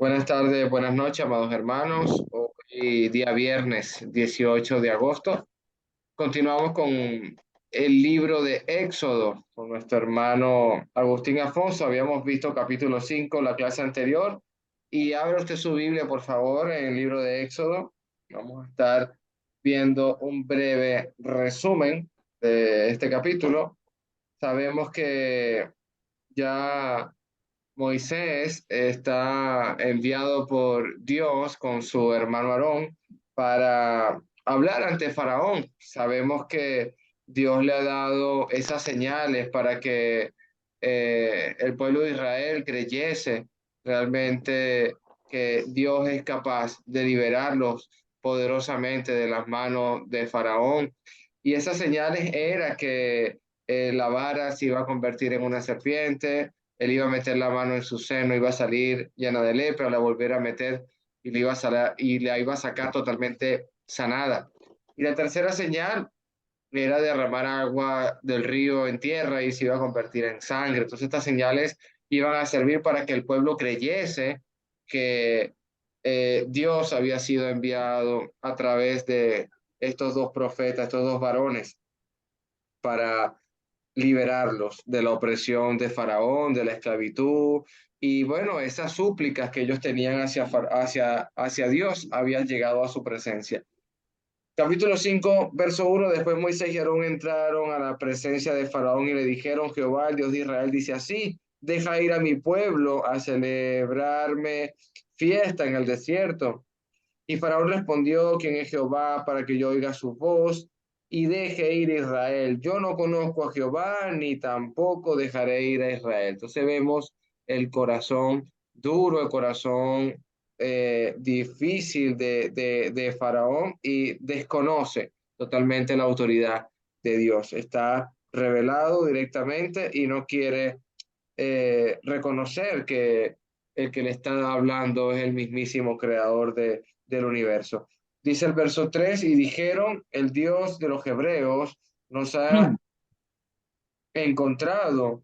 Buenas tardes, buenas noches, amados hermanos. Hoy día viernes 18 de agosto. Continuamos con el libro de Éxodo con nuestro hermano Agustín Afonso. Habíamos visto capítulo 5 la clase anterior. Y abra usted su Biblia, por favor, en el libro de Éxodo. Vamos a estar viendo un breve resumen de este capítulo. Sabemos que ya Moisés está enviado por Dios con su hermano Aarón para hablar ante Faraón. Sabemos que Dios le ha dado esas señales para que el pueblo de Israel creyese realmente que Dios es capaz de liberarlos poderosamente de las manos de Faraón. Y esas señales era que la vara se iba a convertir en una serpiente. Él iba a meter la mano en su seno, iba a salir llena de lepra, la volver a meter y le iba a salir, y la iba a sacar totalmente sanada. Y la tercera señal era derramar agua del río en tierra y se iba a convertir en sangre. Entonces estas señales iban a servir para que el pueblo creyese que Dios había sido enviado a través de estos dos profetas, estos dos varones, para liberarlos de la opresión de Faraón, de la esclavitud. Y bueno, esas súplicas que ellos tenían hacia Dios habían llegado a su presencia. Capítulo 5 verso 1. Después Moisés y Aarón entraron a la presencia de Faraón y le dijeron: Jehová, el Dios de Israel, dice así: deja ir a mi pueblo a celebrarme fiesta en el desierto. Y Faraón respondió: ¿quién es Jehová para que yo oiga su voz y deje ir a Israel? Yo no conozco a Jehová, ni tampoco dejaré ir a Israel. Entonces vemos el corazón duro, el corazón difícil de Faraón, y desconoce totalmente la autoridad de Dios. Está revelado directamente y no quiere reconocer que el que le está hablando es el mismísimo creador del universo. Dice el verso 3: y dijeron, el Dios de los hebreos nos ha encontrado.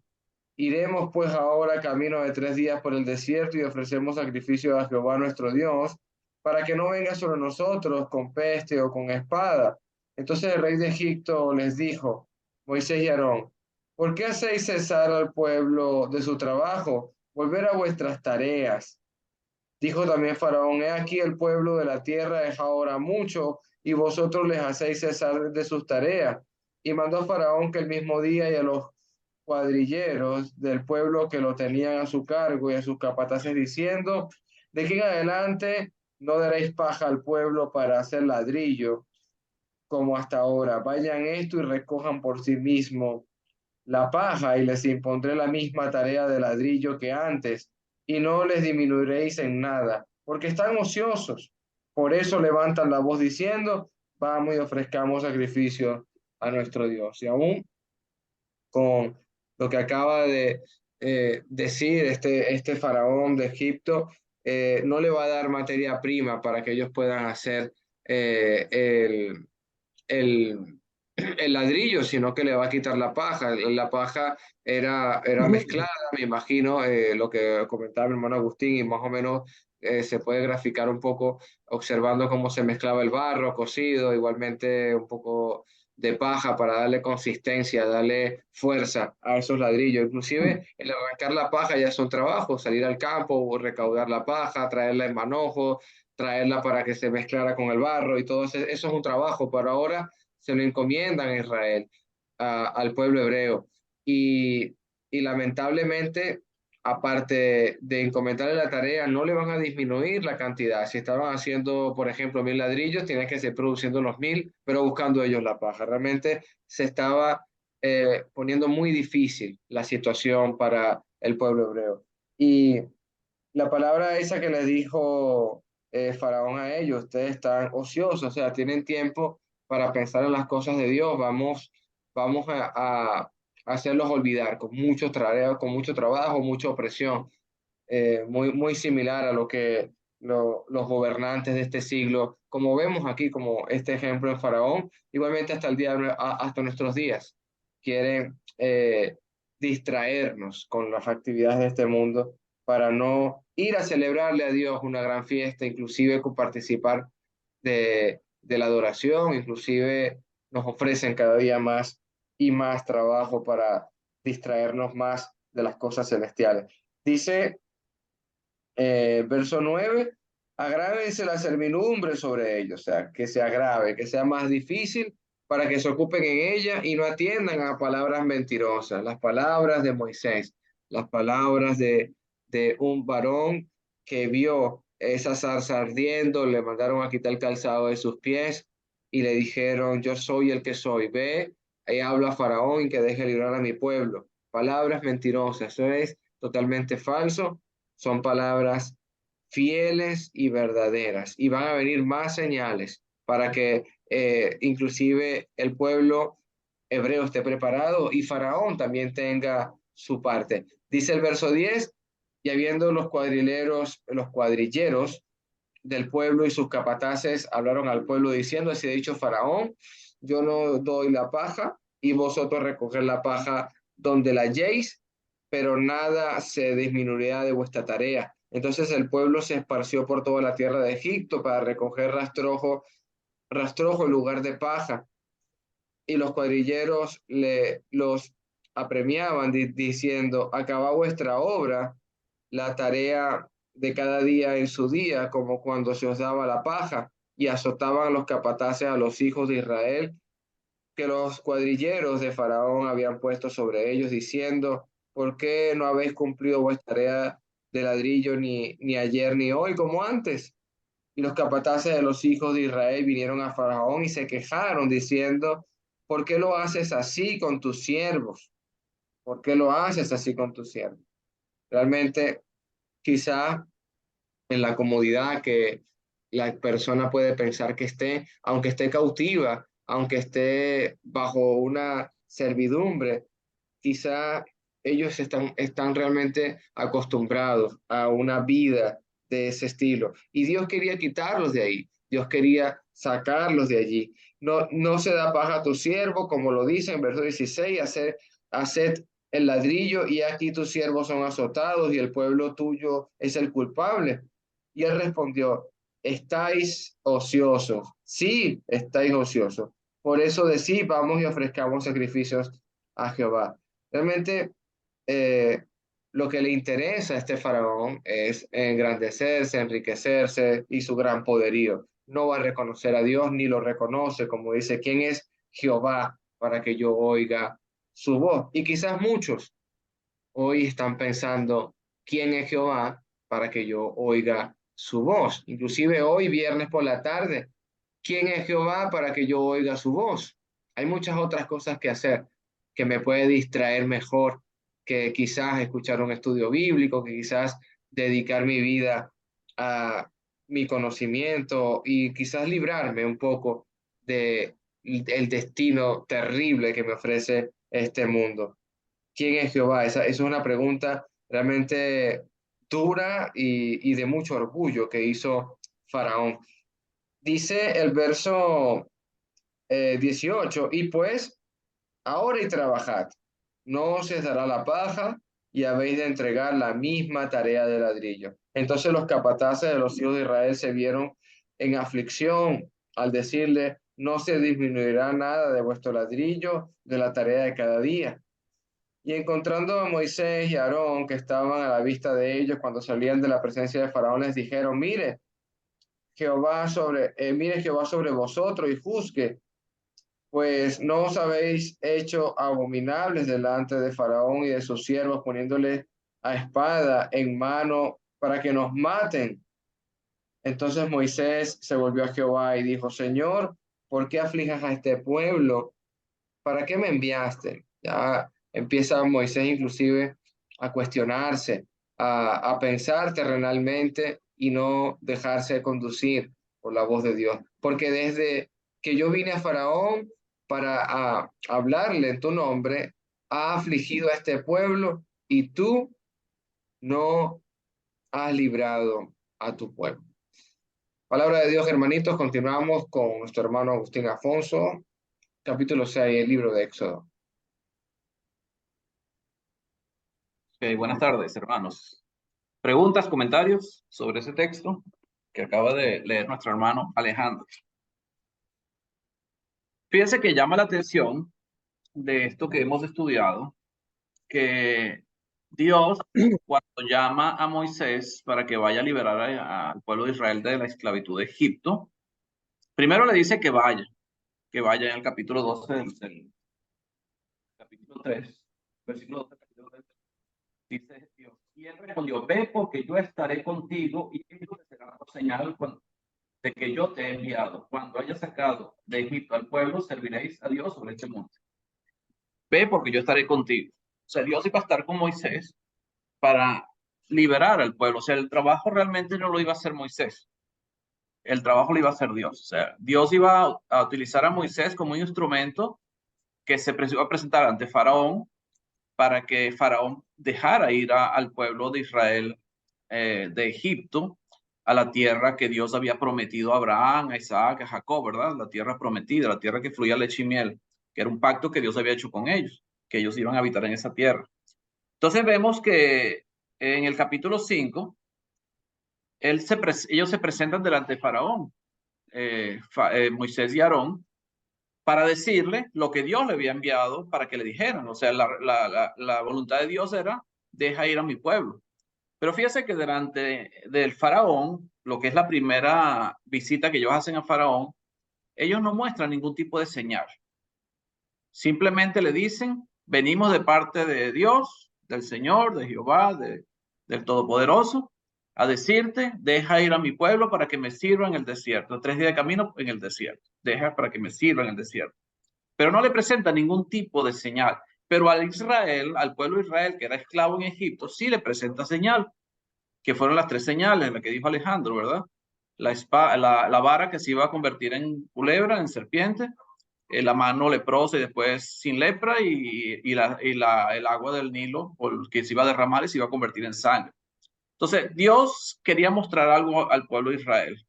Iremos pues ahora camino de 3 días por el desierto y ofrecemos sacrificio a Jehová nuestro Dios, para que no venga sobre nosotros con peste o con espada. Entonces el rey de Egipto les dijo: Moisés y Aarón, ¿por qué hacéis cesar al pueblo de su trabajo? Volver a vuestras tareas. Dijo también Faraón: he aquí el pueblo de la tierra es ahora mucho, y vosotros les hacéis cesar de sus tareas. Y mandó a Faraón que el mismo día, y a los cuadrilleros del pueblo que lo tenían a su cargo y a sus capataces, diciendo: de aquí en adelante no daréis paja al pueblo para hacer ladrillo, como hasta ahora. Vayan esto y recojan por sí mismos la paja, y les impondré la misma tarea de ladrillo que antes, y no les disminuiréis en nada, porque están ociosos. Por eso levantan la voz diciendo: vamos y ofrezcamos sacrificio a nuestro Dios. Y aún con lo que acaba de decir este faraón de Egipto, no le va a dar materia prima para que ellos puedan hacer eh, el, el, el ladrillo, sino que le va a quitar la paja. La paja era mezclada, me imagino, lo que comentaba mi hermano Agustín, y más o menos se puede graficar un poco observando cómo se mezclaba el barro cocido, igualmente un poco de paja para darle consistencia, darle fuerza a esos ladrillos. Inclusive el arrancar la paja ya es un trabajo: salir al campo, recaudar la paja, traerla en manojo, traerla para que se mezclara con el barro, y todo eso es un trabajo, pero ahora se lo encomiendan a Israel, al pueblo hebreo. Y, y lamentablemente, aparte de encomendarle la tarea, no le van a disminuir la cantidad. Si estaban haciendo, por ejemplo, 1.000 ladrillos, tienen que seguir produciendo los 1.000, pero buscando ellos la paja. Realmente se estaba poniendo muy difícil la situación para el pueblo hebreo. Y la palabra esa que le dijo Faraón a ellos: ustedes están ociosos, o sea, tienen tiempo para pensar en las cosas de Dios. Vamos a hacerlos olvidar con mucho trabajo, mucha opresión, muy similar a lo que los gobernantes de este siglo, como vemos aquí, como este ejemplo en Faraón, igualmente hasta hasta nuestros días, quieren distraernos con las actividades de este mundo, para no ir a celebrarle a Dios una gran fiesta, inclusive participar de la adoración, inclusive nos ofrecen cada día más y más trabajo para distraernos más de las cosas celestiales. Dice verso 9, agrávense la servidumbre sobre ellos, o sea, que se agrave, que sea más difícil para que se ocupen en ella y no atiendan a palabras mentirosas, las palabras de Moisés, las palabras de un varón que vio esa zarza ardiendo, le mandaron a quitar el calzado de sus pies y le dijeron, yo soy el que soy, ve, ahí habla Faraón que deje librar a mi pueblo. Palabras mentirosas, eso es totalmente falso, son palabras fieles y verdaderas y van a venir más señales para que inclusive el pueblo hebreo esté preparado y Faraón también tenga su parte. Dice el verso 10, y habiendo los cuadrilleros del pueblo y sus capataces hablaron al pueblo diciendo, así ha dicho Faraón, yo no doy la paja y vosotros recoger la paja donde la halléis, pero nada se disminuirá de vuestra tarea. Entonces el pueblo se esparció por toda la tierra de Egipto para recoger rastrojo en lugar de paja. Y los cuadrilleros los apremiaban diciendo, acaba vuestra obra, la tarea de cada día en su día, como cuando se os daba la paja, y azotaban los capataces a los hijos de Israel, que los cuadrilleros de Faraón habían puesto sobre ellos, diciendo, ¿por qué no habéis cumplido vuestra tarea de ladrillo ni ayer ni hoy como antes? Y los capataces de los hijos de Israel vinieron a Faraón y se quejaron, diciendo, ¿por qué lo haces así con tus siervos? ¿Por qué lo haces así con tus siervos? Realmente, quizá en la comodidad que la persona puede pensar que esté, aunque esté cautiva, aunque esté bajo una servidumbre, quizá ellos están realmente acostumbrados a una vida de ese estilo. Y Dios quería quitarlos de ahí, Dios quería sacarlos de allí. No, no se da paja a tu siervo, como lo dice en verso 16, haced el ladrillo y aquí tus siervos son azotados y el pueblo tuyo es el culpable. Y él respondió, estáis ociosos. Sí, estáis ociosos. Por eso decís, vamos y ofrezcamos sacrificios a Jehová. Realmente eh, lo que le interesa a este faraón es engrandecerse, enriquecerse y su gran poderío. No va a reconocer a Dios ni lo reconoce, como dice, ¿quién es Jehová para que yo oiga su voz? Y quizás muchos hoy están pensando, ¿quién es Jehová para que yo oiga su voz? Inclusive hoy, viernes por la tarde, ¿quién es Jehová para que yo oiga su voz? Hay muchas otras cosas que hacer que me puede distraer mejor que quizás escuchar un estudio bíblico, que quizás dedicar mi vida a mi conocimiento y quizás librarme un poco de el destino terrible que me ofrece este mundo. ¿Quién es Jehová? Esa es una pregunta realmente dura y de mucho orgullo que hizo Faraón. Dice el verso 18, y pues ahora y trabajad, no os dará la paja y habéis de entregar la misma tarea de ladrillo. Entonces los capataces de los hijos de Israel se vieron en aflicción al decirle, no se disminuirá nada de vuestro ladrillo de la tarea de cada día. Y encontrando a Moisés y a Aarón, que estaban a la vista de ellos cuando salían de la presencia de Faraón, les dijeron, mire Jehová sobre vosotros y juzgue, pues no os habéis hecho abominables delante de Faraón y de sus siervos, poniéndole a espada en mano para que nos maten. Entonces Moisés se volvió a Jehová y dijo, Señor, ¿por qué aflijas a este pueblo? ¿Para qué me enviaste? Ya empieza Moisés inclusive a cuestionarse, a pensar terrenalmente y no dejarse conducir por la voz de Dios. Porque desde que yo vine a Faraón para hablarle en tu nombre, ha afligido a este pueblo y tú no has librado a tu pueblo. Palabra de Dios, hermanitos, continuamos con nuestro hermano Agustín Afonso, capítulo 6, el libro de Éxodo. Buenas tardes, hermanos. ¿Preguntas, comentarios sobre ese texto que acaba de leer nuestro hermano Alejandro? Fíjense que llama la atención de esto que hemos estudiado, que Dios, cuando llama a Moisés para que vaya a liberar al pueblo de Israel de la esclavitud de Egipto, primero le dice que vaya en el capítulo 12 del capítulo 3, versículo 12, capítulo 3, dice Dios. Y él respondió, ve porque yo estaré contigo y esto te será por señal de que yo te he enviado. Cuando haya sacado de Egipto al pueblo, serviréis a Dios sobre este monte. Ve porque yo estaré contigo. O sea, Dios iba a estar con Moisés para liberar al pueblo. O sea, el trabajo realmente no lo iba a hacer Moisés. El trabajo lo iba a hacer Dios. O sea, Dios iba a utilizar a Moisés como un instrumento que se iba a presentar ante Faraón para que Faraón dejara ir al pueblo de Israel de Egipto a la tierra que Dios había prometido a Abraham, a Isaac, a Jacob, ¿verdad? La tierra prometida, la tierra que fluía leche y miel, que era un pacto que Dios había hecho con ellos, que ellos iban a habitar en esa tierra. Entonces vemos que en el capítulo 5, ellos se presentan delante de Faraón, Moisés y Aarón, para decirle lo que Dios le había enviado para que le dijeran. O sea, la voluntad de Dios era, deja ir a mi pueblo. Pero fíjese que delante del faraón, lo que es la primera visita que ellos hacen a faraón, ellos no muestran ningún tipo de señal. Simplemente le dicen, venimos de parte de Dios, del Señor, de Jehová, del Todopoderoso, a decirte, deja ir a mi pueblo para que me sirva en el desierto. 3 días de camino en el desierto. Deja para que me sirva en el desierto. Pero no le presenta ningún tipo de señal. Pero al Israel, al pueblo de Israel, que era esclavo en Egipto, sí le presenta señal, que fueron las 3 señales, la que dijo Alejandro, ¿verdad? La vara que se iba a convertir en culebra, en serpiente, la mano leprosa y después sin lepra, el agua del Nilo, que se iba a derramar y se iba a convertir en sangre. Entonces, Dios quería mostrar algo al pueblo de Israel,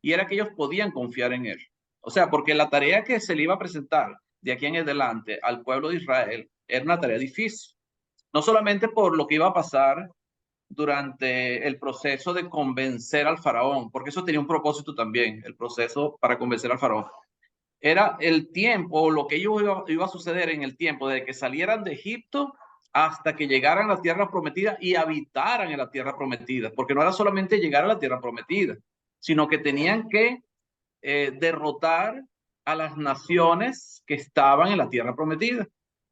y era que ellos podían confiar en él. O sea, porque la tarea que se le iba a presentar de aquí en adelante al pueblo de Israel era una tarea difícil. No solamente por lo que iba a pasar durante el proceso de convencer al faraón, porque eso tenía un propósito también, el proceso para convencer al faraón. Era el tiempo, lo que iba a suceder en el tiempo de que salieran de Egipto hasta que llegaran a la tierra prometida y habitaran en la tierra prometida, porque no era solamente llegar a la tierra prometida, sino que tenían que derrotar a las naciones que estaban en la tierra prometida,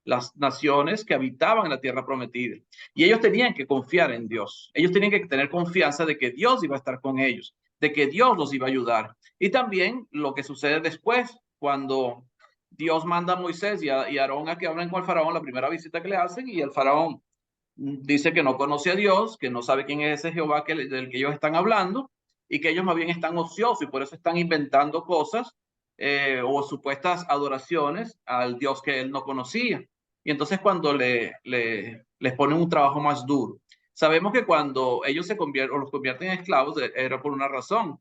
las naciones que habitaban en la tierra prometida. Y ellos tenían que confiar en Dios. Ellos tenían que tener confianza de que Dios iba a estar con ellos, de que Dios los iba a ayudar. Y también lo que sucede después, cuando Dios manda a Moisés y a Aarón a que hablen con el faraón, la primera visita que le hacen, y el faraón dice que no conoce a Dios, que no sabe quién es ese Jehová del que ellos están hablando, y que ellos más bien están ociosos y por eso están inventando cosas o supuestas adoraciones al Dios que él no conocía. Y entonces cuando les ponen un trabajo más duro. Sabemos que cuando ellos se convierten o los convierten en esclavos era por una razón.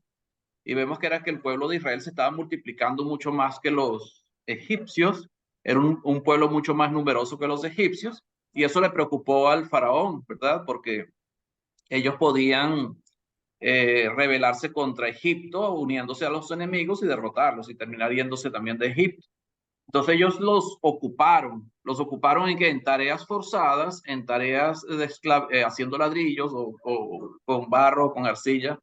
Y vemos que era que el pueblo de Israel se estaba multiplicando mucho más que los egipcios. Era un pueblo mucho más numeroso que los egipcios. Y eso le preocupó al faraón, ¿verdad? Porque ellos podían rebelarse contra Egipto, uniéndose a los enemigos y derrotarlos y terminar yéndose también de Egipto. Entonces ellos los ocuparon en que en tareas forzadas, en tareas de haciendo ladrillos o con barro, con arcilla,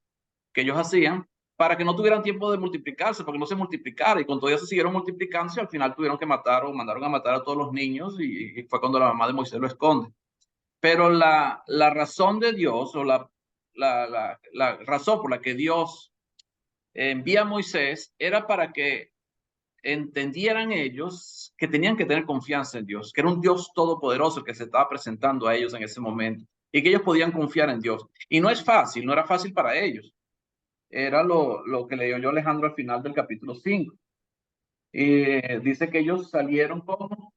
que ellos hacían, para que no tuvieran tiempo de multiplicarse, porque no se multiplicara, y con todo eso siguieron multiplicándose, y al final tuvieron que matar o mandaron a matar a todos los niños, y fue cuando la mamá de Moisés lo esconde. Pero la razón de Dios, o la razón por la que Dios envía a Moisés, era para que entendieran ellos que tenían que tener confianza en Dios, que era un Dios todopoderoso que se estaba presentando a ellos en ese momento, y que ellos podían confiar en Dios. Y no es fácil, no era fácil para ellos. Era lo que leyó yo Alejandro al final del capítulo 5. Dice que ellos salieron como,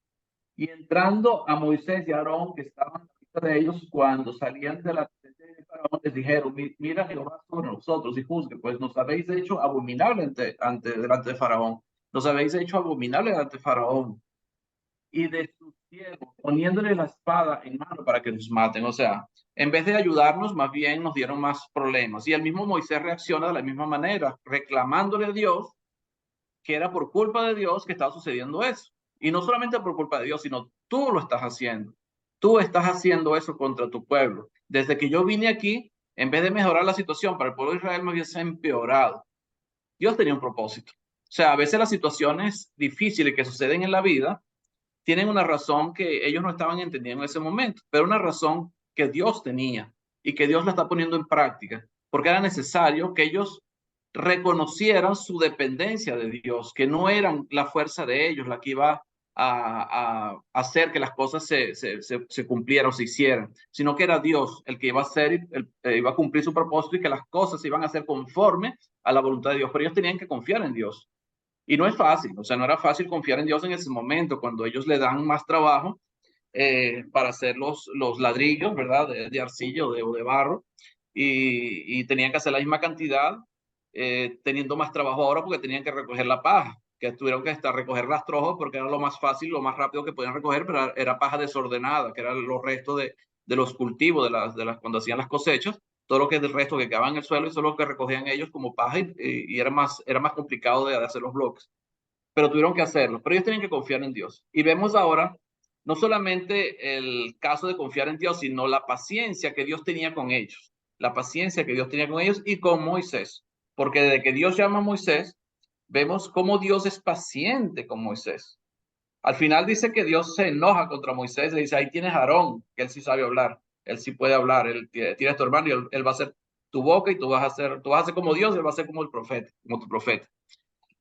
y entrando a Moisés y a Aarón, que estaban de ellos, cuando salían de la presencia de Faraón, les dijeron, mira Jehová sobre nosotros y juzgue, pues nos habéis hecho abominable delante de Faraón, nos habéis hecho abominable delante de Faraón. y de sus siervos, poniéndole la espada en mano para que nos maten. O sea, en vez de ayudarnos, más bien nos dieron más problemas. Y el mismo Moisés reacciona de la misma manera, reclamándole a Dios que era por culpa de Dios que estaba sucediendo eso. Y no solamente por culpa de Dios, sino tú lo estás haciendo. Tú estás haciendo eso contra tu pueblo. Desde que yo vine aquí, en vez de mejorar la situación para el pueblo de Israel, me hubiese empeorado. Dios tenía un propósito. O sea, a veces las situaciones difíciles que suceden en la vida tienen una razón que ellos no estaban entendiendo en ese momento, pero una razón que Dios tenía y que Dios la está poniendo en práctica, porque era necesario que ellos reconocieran su dependencia de Dios, que no eran la fuerza de ellos la que iba a hacer que las cosas se cumplieran o se hicieran, sino que era Dios el que iba a hacer, iba a cumplir su propósito y que las cosas se iban a hacer conforme a la voluntad de Dios, pero ellos tenían que confiar en Dios. Y no es fácil, o sea, no era fácil confiar en Dios en ese momento, cuando ellos le dan más trabajo para hacer los ladrillos, ¿verdad? De arcilla o de barro, y tenían que hacer la misma cantidad, teniendo más trabajo ahora porque tenían que recoger la paja, que tuvieron que hasta recoger rastrojos porque era lo más fácil, lo más rápido que podían recoger, pero era paja desordenada, que eran los restos de los cultivos, cuando hacían las cosechas, todo lo que es del resto que quedaba en el suelo, eso es lo que recogían ellos como paja y era más complicado de hacer los bloques, pero tuvieron que hacerlo, pero ellos tienen que confiar en Dios. Y vemos ahora no solamente el caso de confiar en Dios, sino la paciencia que Dios tenía con ellos, la paciencia que Dios tenía con ellos y con Moisés, porque desde que Dios llama a Moisés, vemos cómo Dios es paciente con Moisés. Al final dice que Dios se enoja contra Moisés, le dice, ahí tienes a Aarón, que él sí sabe hablar, él sí puede hablar, él tiene a tu hermano y él va a ser tu boca y tú vas a ser como Dios, él va a ser como el profeta, como tu profeta.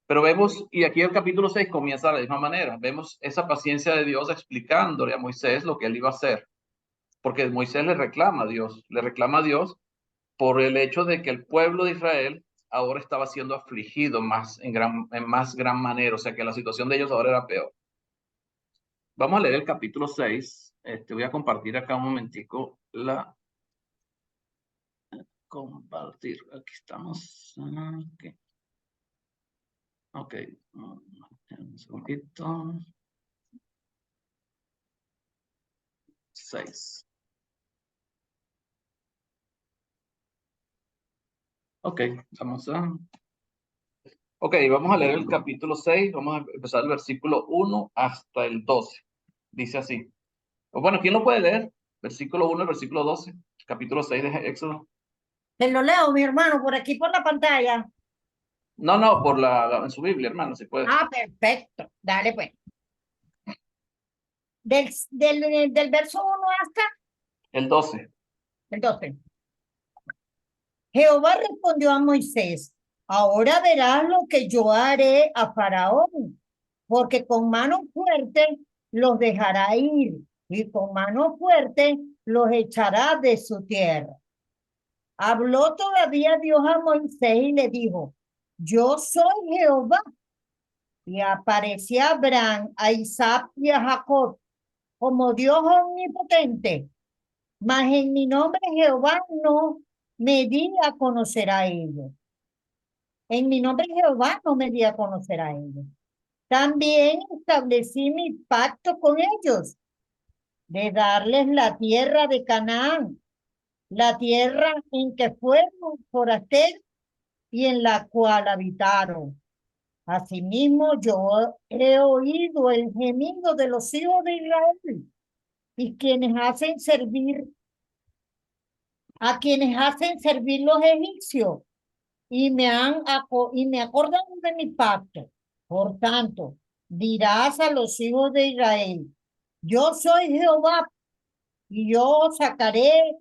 Pero vemos, y aquí el capítulo 6 comienza de la misma manera, vemos esa paciencia de Dios explicándole a Moisés lo que él iba a hacer, porque Moisés le reclama a Dios por el hecho de que el pueblo de Israel ahora estaba siendo afligido en más gran manera, o sea que la situación de ellos ahora era peor. Vamos a leer el capítulo 6. Voy a compartir acá un momentico compartir. Aquí estamos. Ok. Un segundito. 6. Ok, vamos a leer el capítulo 6. Vamos a empezar el versículo 1 hasta el 12. Dice así. Bueno, ¿quién lo puede leer? Versículo 1 al versículo 12. Capítulo 6 de Éxodo. Te lo leo, mi hermano, por aquí por la pantalla. No, en su Biblia, hermano, si puede. Ah, perfecto. Dale, pues. Del verso 1 hasta El 12. el 12. Jehová respondió a Moisés, ahora verás lo que yo haré a Faraón, porque con mano fuerte los dejará ir y con mano fuerte los echará de su tierra. Habló todavía Dios a Moisés y le dijo, yo soy Jehová. Y apareció a Abraham, a Isaac y a Jacob como Dios omnipotente. Mas en mi nombre Jehová no me di a conocer a ellos. En mi nombre Jehová no me di a conocer a ellos. También establecí mi pacto con ellos de darles la tierra de Canaán, la tierra en que fueron forasteros y en la cual habitaron. Asimismo, yo he oído el gemido de los hijos de Israel y a quienes hacen servir los egipcios y me acordan de mi pacto. Por tanto, dirás a los hijos de Israel, yo soy Jehová y yo os sacaré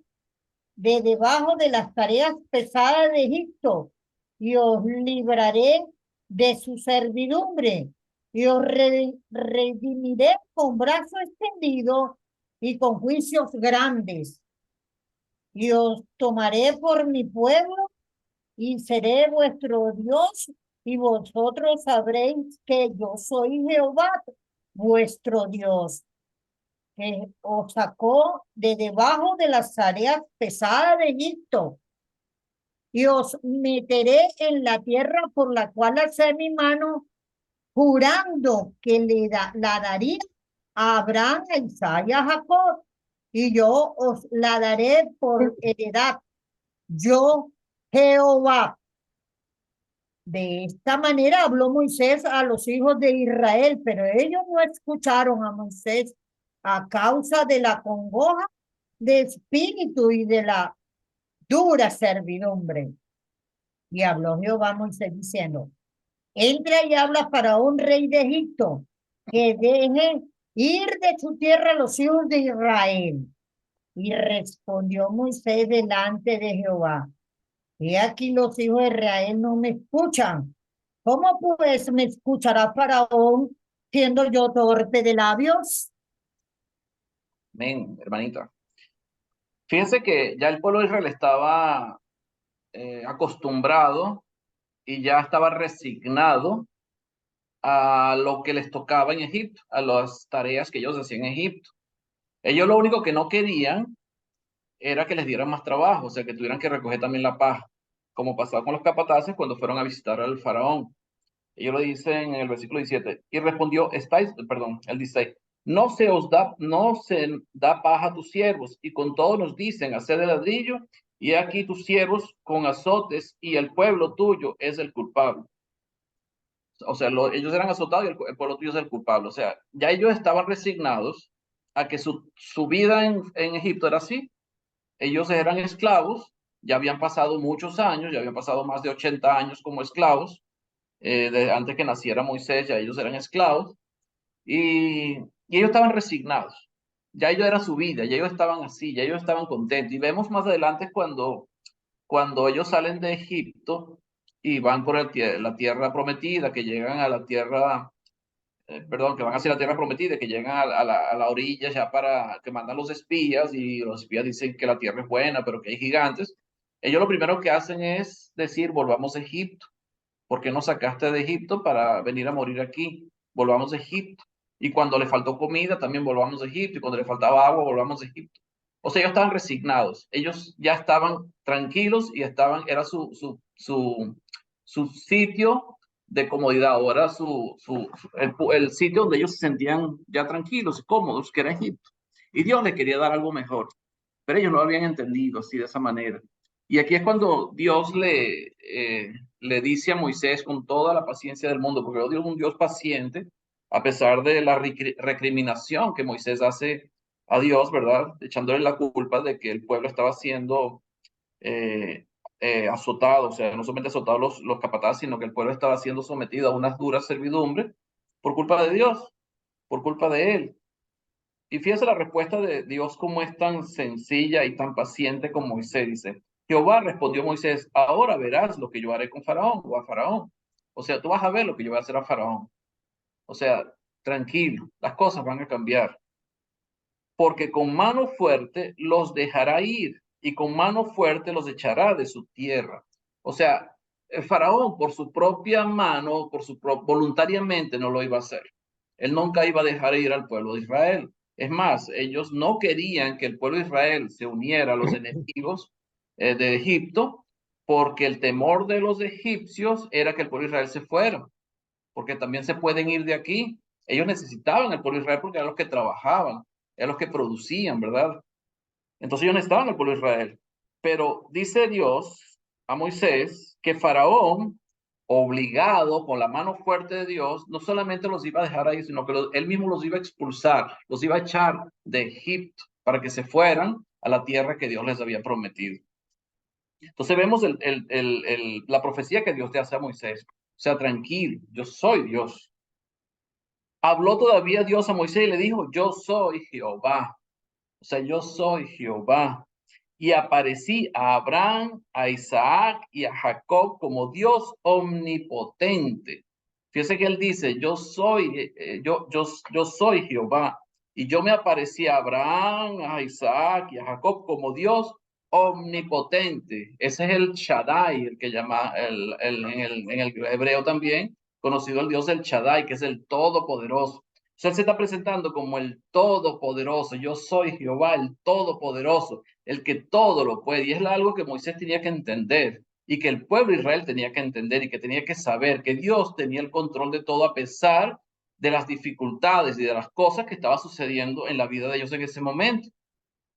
de debajo de las tareas pesadas de Egipto y os libraré de su servidumbre y os redimiré con brazo extendido y con juicios grandes y os tomaré por mi pueblo y seré vuestro Dios y vosotros sabréis que yo soy Jehová vuestro Dios que os sacó de debajo de las tareas pesadas de Egipto y os meteré en la tierra por la cual alcé mi mano, jurando que la daría a Abraham, a Isaac y a Jacob, y yo os la daré por heredad. Yo, Jehová. De esta manera habló Moisés a los hijos de Israel, pero ellos no escucharon a Moisés a causa de la congoja de espíritu y de la dura servidumbre. Y habló Jehová a Moisés diciendo, entra y habla a Faraón, rey de Egipto, que deje ir de su tierra a los hijos de Israel. Y respondió Moisés delante de Jehová, he aquí los hijos de Israel no me escuchan. ¿Cómo pues me escuchará Faraón siendo yo torpe de labios? Amén, hermanita. Fíjense que ya el pueblo de Israel estaba acostumbrado y ya estaba resignado a lo que les tocaba en Egipto, a las tareas que ellos hacían en Egipto. Ellos lo único que no querían era que les dieran más trabajo, o sea, que tuvieran que recoger también la paja, como pasaba con los capataces cuando fueron a visitar al faraón. Ellos lo dicen en el versículo 17, y respondió, el 16, no se da paja a tus siervos, y con todo nos dicen, haced de ladrillo, y aquí tus siervos con azotes, y el pueblo tuyo es el culpable. O sea, ellos eran azotados y el pueblo tuyo es el culpable. O sea, ya ellos estaban resignados a que su vida en Egipto era así. Ellos eran esclavos, ya habían pasado muchos años, ya habían pasado más de 80 años como esclavos. Antes que naciera Moisés, ya ellos eran esclavos. Y ellos estaban resignados. Ya ellos era su vida, ya ellos estaban así, ya ellos estaban contentos. Y vemos más adelante cuando ellos salen de Egipto y van por la tierra prometida, que llegan a la tierra, que van hacia la tierra prometida, que llegan a la orilla ya para que mandan los espías y los espías dicen que la tierra es buena, pero que hay gigantes. Ellos lo primero que hacen es decir, volvamos a Egipto. ¿Por qué nos sacaste de Egipto para venir a morir aquí? Volvamos a Egipto. Y cuando le faltó comida, también volvamos a Egipto. Y cuando le faltaba agua, volvamos a Egipto. O sea, ellos estaban resignados. Ellos ya estaban tranquilos y era su sitio de comodidad. Ahora el sitio donde ellos se sentían ya tranquilos y cómodos, que era Egipto. Y Dios les quería dar algo mejor. Pero ellos no lo habían entendido así de esa manera. Y aquí es cuando Dios le dice a Moisés con toda la paciencia del mundo, porque Dios es un Dios paciente, a pesar de la recriminación que Moisés hace a Dios, ¿verdad? Echándole la culpa de que el pueblo estaba siendo azotado, o sea, no solamente azotados los capataces, sino que el pueblo estaba siendo sometido a unas duras servidumbres por culpa de Dios, por culpa de él. Y fíjese la respuesta de Dios como es tan sencilla y tan paciente con Moisés. Dice, Jehová respondió a Moisés, ahora verás lo que yo haré con Faraón o a Faraón. O sea, tú vas a ver lo que yo voy a hacer a Faraón. O sea, tranquilo, las cosas van a cambiar. Porque con mano fuerte los dejará ir y con mano fuerte los echará de su tierra. O sea, el Faraón por su propia mano, voluntariamente no lo iba a hacer. Él nunca iba a dejar ir al pueblo de Israel. Es más, ellos no querían que el pueblo de Israel se uniera a los enemigos de Egipto, porque el temor de los egipcios era que el pueblo de Israel se fuera, porque también se pueden ir de aquí. Ellos necesitaban el pueblo de Israel porque eran los que trabajaban, eran los que producían, ¿verdad? Entonces ellos necesitaban el pueblo de Israel. Pero dice Dios a Moisés que Faraón, obligado con la mano fuerte de Dios, no solamente los iba a dejar ahí, sino que él mismo los iba a expulsar, los iba a echar de Egipto para que se fueran a la tierra que Dios les había prometido. Entonces vemos la profecía que Dios te hace a Moisés. O sea, tranquilo, yo soy Dios. Habló todavía Dios a Moisés y le dijo, yo soy Jehová. O sea, yo soy Jehová. Y aparecí a Abraham, a Isaac y a Jacob como Dios omnipotente. Fíjese que él dice, yo soy Jehová. Y yo me aparecí a Abraham, a Isaac y a Jacob como Dios omnipotente. Ese es el Shaddai, el que llama en el hebreo también, conocido el Dios del Shaddai, que es el Todopoderoso. O sea, él se está presentando como el Todopoderoso. Yo soy Jehová, el Todopoderoso, el que todo lo puede. Y es algo que Moisés tenía que entender y que el pueblo de Israel tenía que entender y que tenía que saber que Dios tenía el control de todo a pesar de las dificultades y de las cosas que estaba sucediendo en la vida de ellos en ese momento,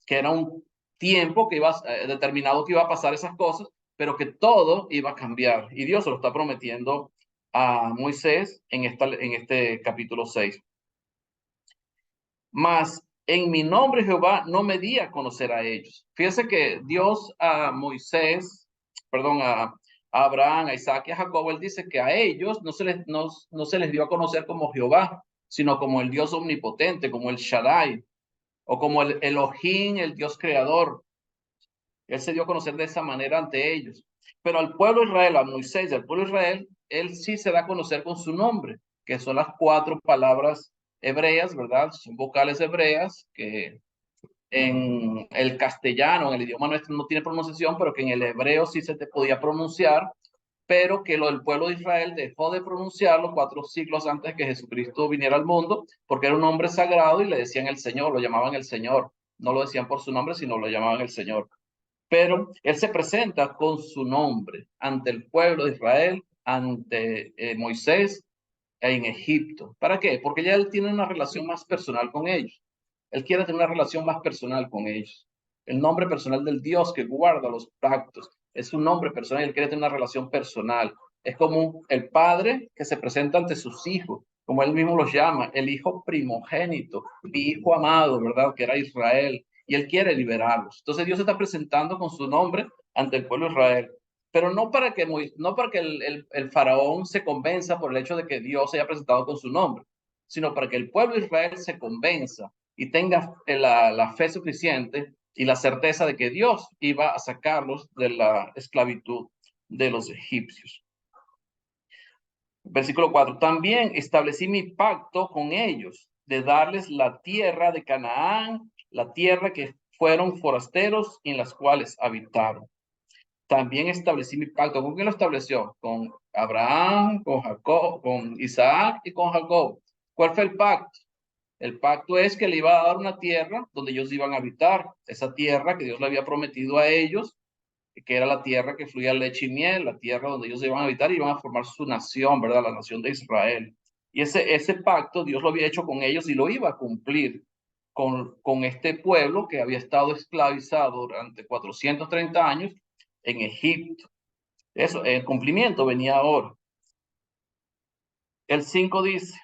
que era un tiempo que iba determinado que iba a pasar esas cosas, pero que todo iba a cambiar. Y Dios se lo está prometiendo a Moisés en este capítulo 6. Mas en mi nombre Jehová no me di a conocer a ellos. Fíjense que Dios a Moisés, perdón, a Abraham, a Isaac y a Jacob, él dice que a ellos no se les dio a conocer como Jehová, sino como el Dios omnipotente, como el Shaddai, o como el Elohim, el Dios creador. Él se dio a conocer de esa manera ante ellos. Pero al pueblo de Israel, a Moisés y al pueblo de Israel, él sí se da a conocer con su nombre, que son las 4 palabras hebreas, ¿verdad? Son vocales hebreas que en el castellano, en el idioma nuestro no tiene pronunciación, pero que en el hebreo sí se te podía pronunciar, pero que el pueblo de Israel dejó de pronunciarlo 4 siglos antes que Jesucristo viniera al mundo, porque era un hombre sagrado y le decían el Señor, lo llamaban el Señor. No lo decían por su nombre, sino lo llamaban el Señor. Pero él se presenta con su nombre ante el pueblo de Israel, ante Moisés en Egipto. ¿Para qué? Porque ya él tiene una relación más personal con ellos. Él quiere tener una relación más personal con ellos. El nombre personal del Dios que guarda los pactos es un nombre personal. Él quiere tener una relación personal. Es como el padre que se presenta ante sus hijos, como él mismo los llama, el hijo primogénito, mi hijo amado, ¿verdad? Que era Israel. Y él quiere liberarlos. Entonces Dios se está presentando con su nombre ante el pueblo de Israel, pero no para que el faraón se convenza por el hecho de que Dios se haya presentado con su nombre, sino para que el pueblo de Israel se convenza y tenga la fe suficiente y la certeza de que Dios iba a sacarlos de la esclavitud de los egipcios. Versículo 4. También establecí mi pacto con ellos de darles la tierra de Canaán, la tierra que fueron forasteros y en las cuales habitaron. También establecí mi pacto. ¿Con quién lo estableció? Con Abraham, con Jacob, con Isaac y con Jacob. ¿Cuál fue el pacto? El pacto es que le iba a dar una tierra donde ellos iban a habitar. Esa tierra que Dios le había prometido a ellos, que era la tierra que fluía leche y miel, la tierra donde ellos iban a habitar y iban a formar su nación, ¿verdad? La nación de Israel. Y ese pacto Dios lo había hecho con ellos y lo iba a cumplir con este pueblo que había estado esclavizado durante 430 años en Egipto. Eso, el cumplimiento venía ahora. El 5 dice: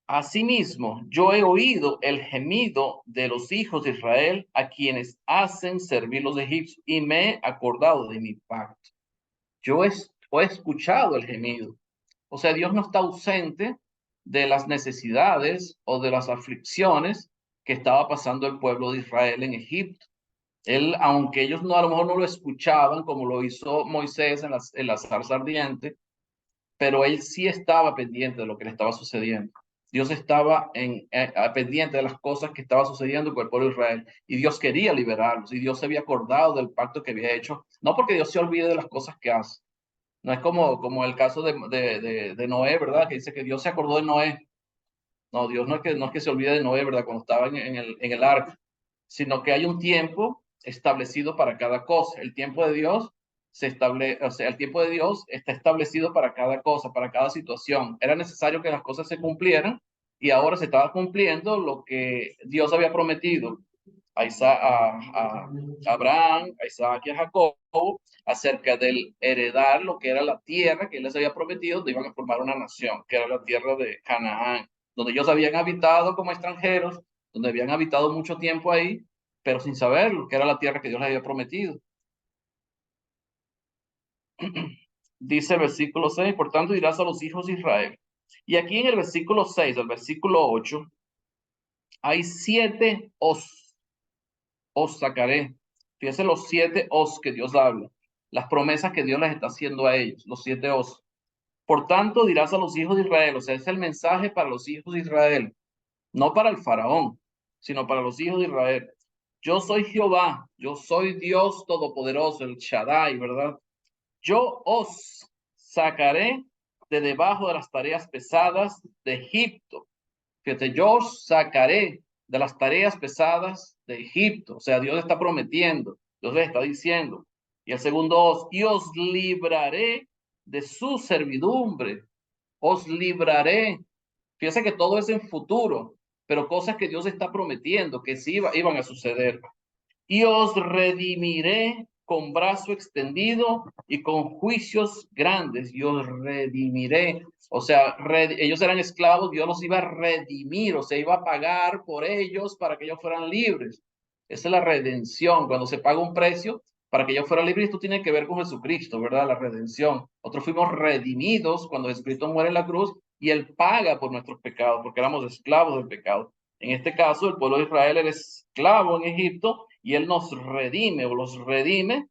Asimismo, yo he oído el gemido de los hijos de Israel a quienes hacen servir los egipcios y me he acordado de mi pacto. Yo he escuchado el gemido. O sea, Dios no está ausente de las necesidades o de las aflicciones que estaba pasando el pueblo de Israel en Egipto. Él, aunque ellos no, a lo mejor no lo escuchaban como lo hizo Moisés en la zarza ardiente, pero él sí estaba pendiente de lo que le estaba sucediendo. Dios estaba pendiente de las cosas que estaba sucediendo con el pueblo de Israel y Dios quería liberarlos y Dios se había acordado del pacto que había hecho, no porque Dios se olvide de las cosas que hace. No es como el caso de Noé, ¿verdad? Que dice que Dios se acordó de Noé. No, Dios no es que se olvide de Noé, ¿verdad? Cuando estaba en el arca, sino que hay un tiempo establecido para cada cosa. El tiempo de Dios o sea, el tiempo de Dios está establecido para cada cosa, para cada situación. Era necesario que las cosas se cumplieran y ahora se estaba cumpliendo lo que Dios había prometido a Abraham, a Isaac y a Jacob acerca del heredar lo que era la tierra que él les había prometido, donde iban a formar una nación, que era la tierra de Canaán, donde ellos habían habitado como extranjeros, donde habían habitado mucho tiempo ahí, pero sin saber lo que era la tierra que Dios les había prometido. Dice el versículo 6, por tanto dirás a los hijos de Israel. Y aquí en el versículo 6, el versículo 8, hay 7 os sacaré. Fíjense los 7 os que Dios habla, las promesas que Dios les está haciendo a ellos, los 7 os. Por tanto dirás a los hijos de Israel, o sea, es el mensaje para los hijos de Israel, no para el faraón, sino para los hijos de Israel. Yo soy Jehová, yo soy Dios todopoderoso, el Shaddai, ¿verdad? Yo os sacaré de debajo de las tareas pesadas de Egipto. Fíjate, yo os sacaré de las tareas pesadas de Egipto. O sea, Dios está prometiendo, Dios les está diciendo. Y el segundo os libraré de su servidumbre. os libraré. Fíjense que todo es en futuro, pero cosas que Dios está prometiendo que sí iban a suceder. Y os redimiré con brazo extendido y con juicios grandes. Y os redimiré. O sea, ellos eran esclavos, Dios los iba a redimir, o sea, iba a pagar por ellos para que ellos fueran libres. Esa es la redención, cuando se paga un precio para que ellos fueran libres. Esto tiene que ver con Jesucristo, ¿verdad? La redención. Nosotros fuimos redimidos cuando Jesucristo muere en la cruz y Él paga por nuestros pecados, porque éramos esclavos del pecado. En este caso, el pueblo de Israel era esclavo en Egipto y Él nos redime o los redime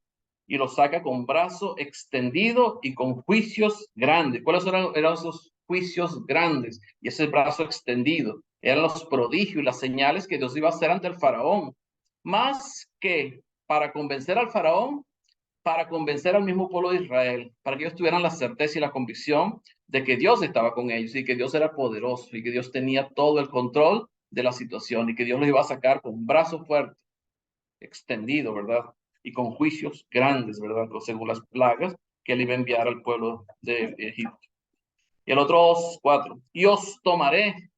y los saca con brazo extendido y con juicios grandes. ¿Cuáles eran esos juicios grandes y ese brazo extendido? Eran los prodigios y las señales que Dios iba a hacer ante el faraón. Más que para convencer al faraón, para convencer al mismo pueblo de Israel, para que ellos tuvieran la certeza y la convicción de que Dios estaba con ellos y que Dios era poderoso y que Dios tenía todo el control de la situación y que Dios los iba a sacar con brazo fuerte, extendido, ¿verdad? Y con juicios grandes, ¿verdad? Según las plagas que él iba a enviar al pueblo de Egipto. Y el otro 4, y os tomaré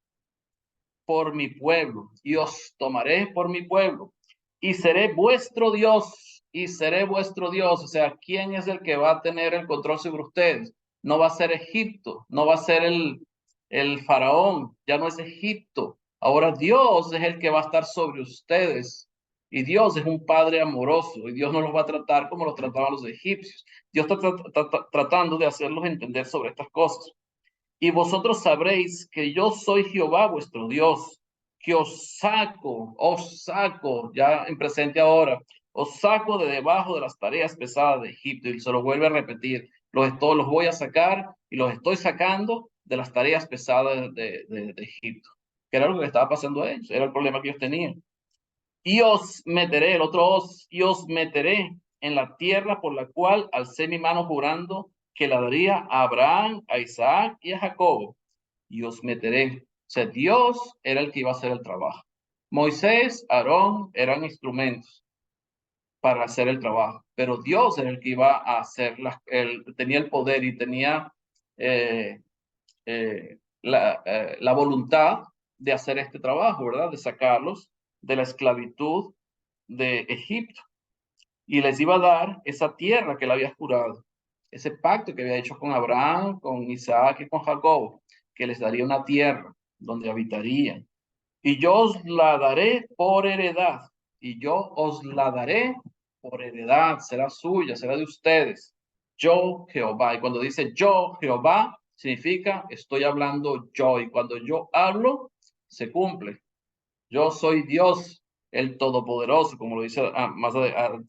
por mi pueblo, y os tomaré por mi pueblo, y seré vuestro Dios, y seré vuestro Dios. O sea, ¿quién es el que va a tener el control sobre ustedes? No va a ser Egipto, no va a ser el faraón, ya no es Egipto. Ahora Dios es el que va a estar sobre ustedes. Y Dios es un Padre amoroso, y Dios no los va a tratar como los trataban los egipcios. Dios está tratando de hacerlos entender sobre estas cosas. Y vosotros sabréis que yo soy Jehová vuestro Dios, que os saco, ya en presente ahora, os saco de debajo de las tareas pesadas de Egipto. Y se lo vuelve a repetir, los voy a sacar y los estoy sacando de las tareas pesadas de Egipto, que era lo que estaba pasando a ellos, era el problema que ellos tenían. Y os meteré, el otro y os meteré en la tierra por la cual alcé mi mano jurando que la daría a Abraham, a Isaac y a Jacob. Y os meteré. O sea, Dios era el que iba a hacer el trabajo. Moisés, Aarón eran instrumentos para hacer el trabajo, pero Dios era el que iba a hacer, tenía el poder y tenía eh, la voluntad de hacer este trabajo, ¿verdad? De sacarlos de la esclavitud de Egipto y les iba a dar esa tierra que él había jurado, ese pacto que había hecho con Abraham, con Isaac y con Jacob, que les daría una tierra donde habitarían. Y yo os la daré por heredad, y yo os la daré por heredad, será suya, será de ustedes. Yo, Jehová. Y cuando dice yo, Jehová, significa estoy hablando yo. Y cuando yo hablo, se cumple. Yo soy Dios, el Todopoderoso, como lo dice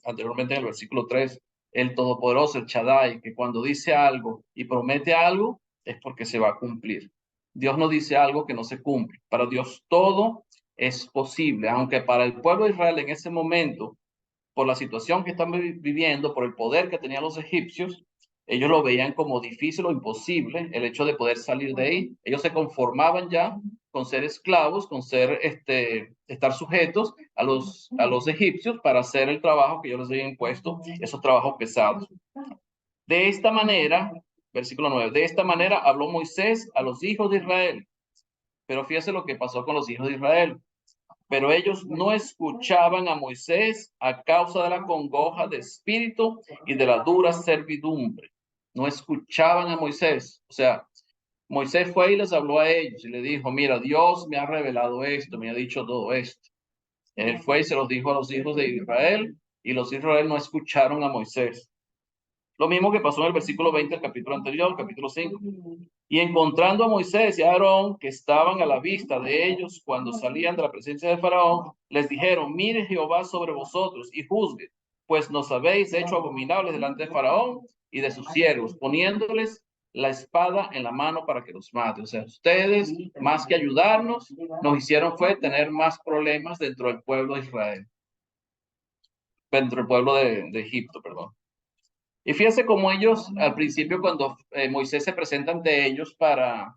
anteriormente en el versículo 3, el Todopoderoso, el Shaddai, que cuando dice algo y promete algo, es porque se va a cumplir. Dios no dice algo que no se cumple. Para Dios todo es posible, aunque para el pueblo de Israel en ese momento, por la situación que están viviendo, por el poder que tenían los egipcios, ellos lo veían como difícil o imposible el hecho de poder salir de ahí. Ellos se conformaban ya con ser esclavos, con ser, estar sujetos a los egipcios para hacer el trabajo que ellos les habían impuesto, esos trabajos pesados. De esta manera, versículo 9, de esta manera habló Moisés a los hijos de Israel. Pero fíjese lo que pasó con los hijos de Israel. Pero ellos no escuchaban a Moisés a causa de la congoja de espíritu y de la dura servidumbre. No escuchaban a Moisés. O sea, Moisés fue y les habló a ellos y le dijo, mira, Dios me ha revelado esto, me ha dicho todo esto. Él fue y se los dijo a los hijos de Israel y los hijos de Israel no escucharon a Moisés. Lo mismo que pasó en el versículo 20 del capítulo anterior, capítulo 5. Y encontrando a Moisés y a Aarón, que estaban a la vista de ellos cuando salían de la presencia de Faraón, les dijeron, mire Jehová sobre vosotros y juzgue, pues nos habéis hecho abominables delante de Faraón y de sus siervos, poniéndoles la espada en la mano para que los mate. O sea, ustedes, más que ayudarnos, nos hicieron fue tener más problemas dentro del pueblo de Israel, dentro del pueblo de Egipto, perdón. Y fíjense cómo ellos, al principio, cuando Moisés se presenta ante ellos para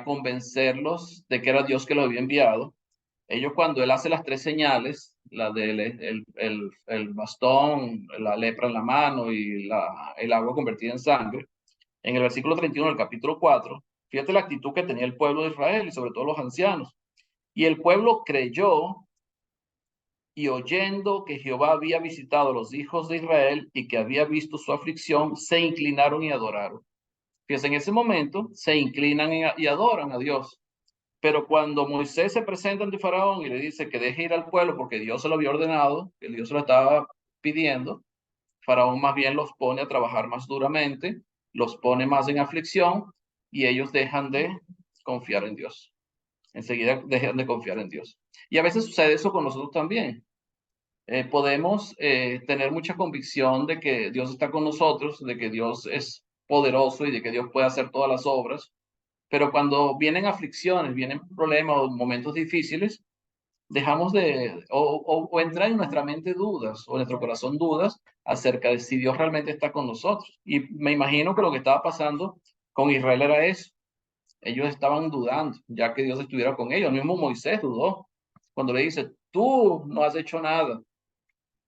convencerlos de que era Dios que los había enviado, ellos cuando él hace las tres señales, la del el bastón, la lepra en la mano y el agua convertida en sangre, en el versículo 31 del capítulo 4, fíjate la actitud que tenía el pueblo de Israel y sobre todo los ancianos. Y el pueblo creyó y oyendo que Jehová había visitado a los hijos de Israel y que había visto su aflicción, se inclinaron y adoraron. Fíjense, en ese momento se inclinan y adoran a Dios. Pero cuando Moisés se presenta ante Faraón y le dice que deje ir al pueblo porque Dios se lo había ordenado, que Dios se lo estaba pidiendo, Faraón más bien los pone a trabajar más duramente, los pone más en aflicción y ellos dejan de confiar en Dios. Enseguida dejan de confiar en Dios. Y a veces sucede eso con nosotros también. Podemos tener mucha convicción de que Dios está con nosotros, de que Dios es poderoso y de que Dios puede hacer todas las obras, pero cuando vienen aflicciones, vienen problemas o momentos difíciles, dejamos de, o entra en nuestra mente dudas, o en nuestro corazón dudas acerca de si Dios realmente está con nosotros. Y me imagino que lo que estaba pasando con Israel era eso. Ellos estaban dudando, ya que Dios estuviera con ellos. El mismo Moisés dudó cuando le dice, tú no has hecho nada. O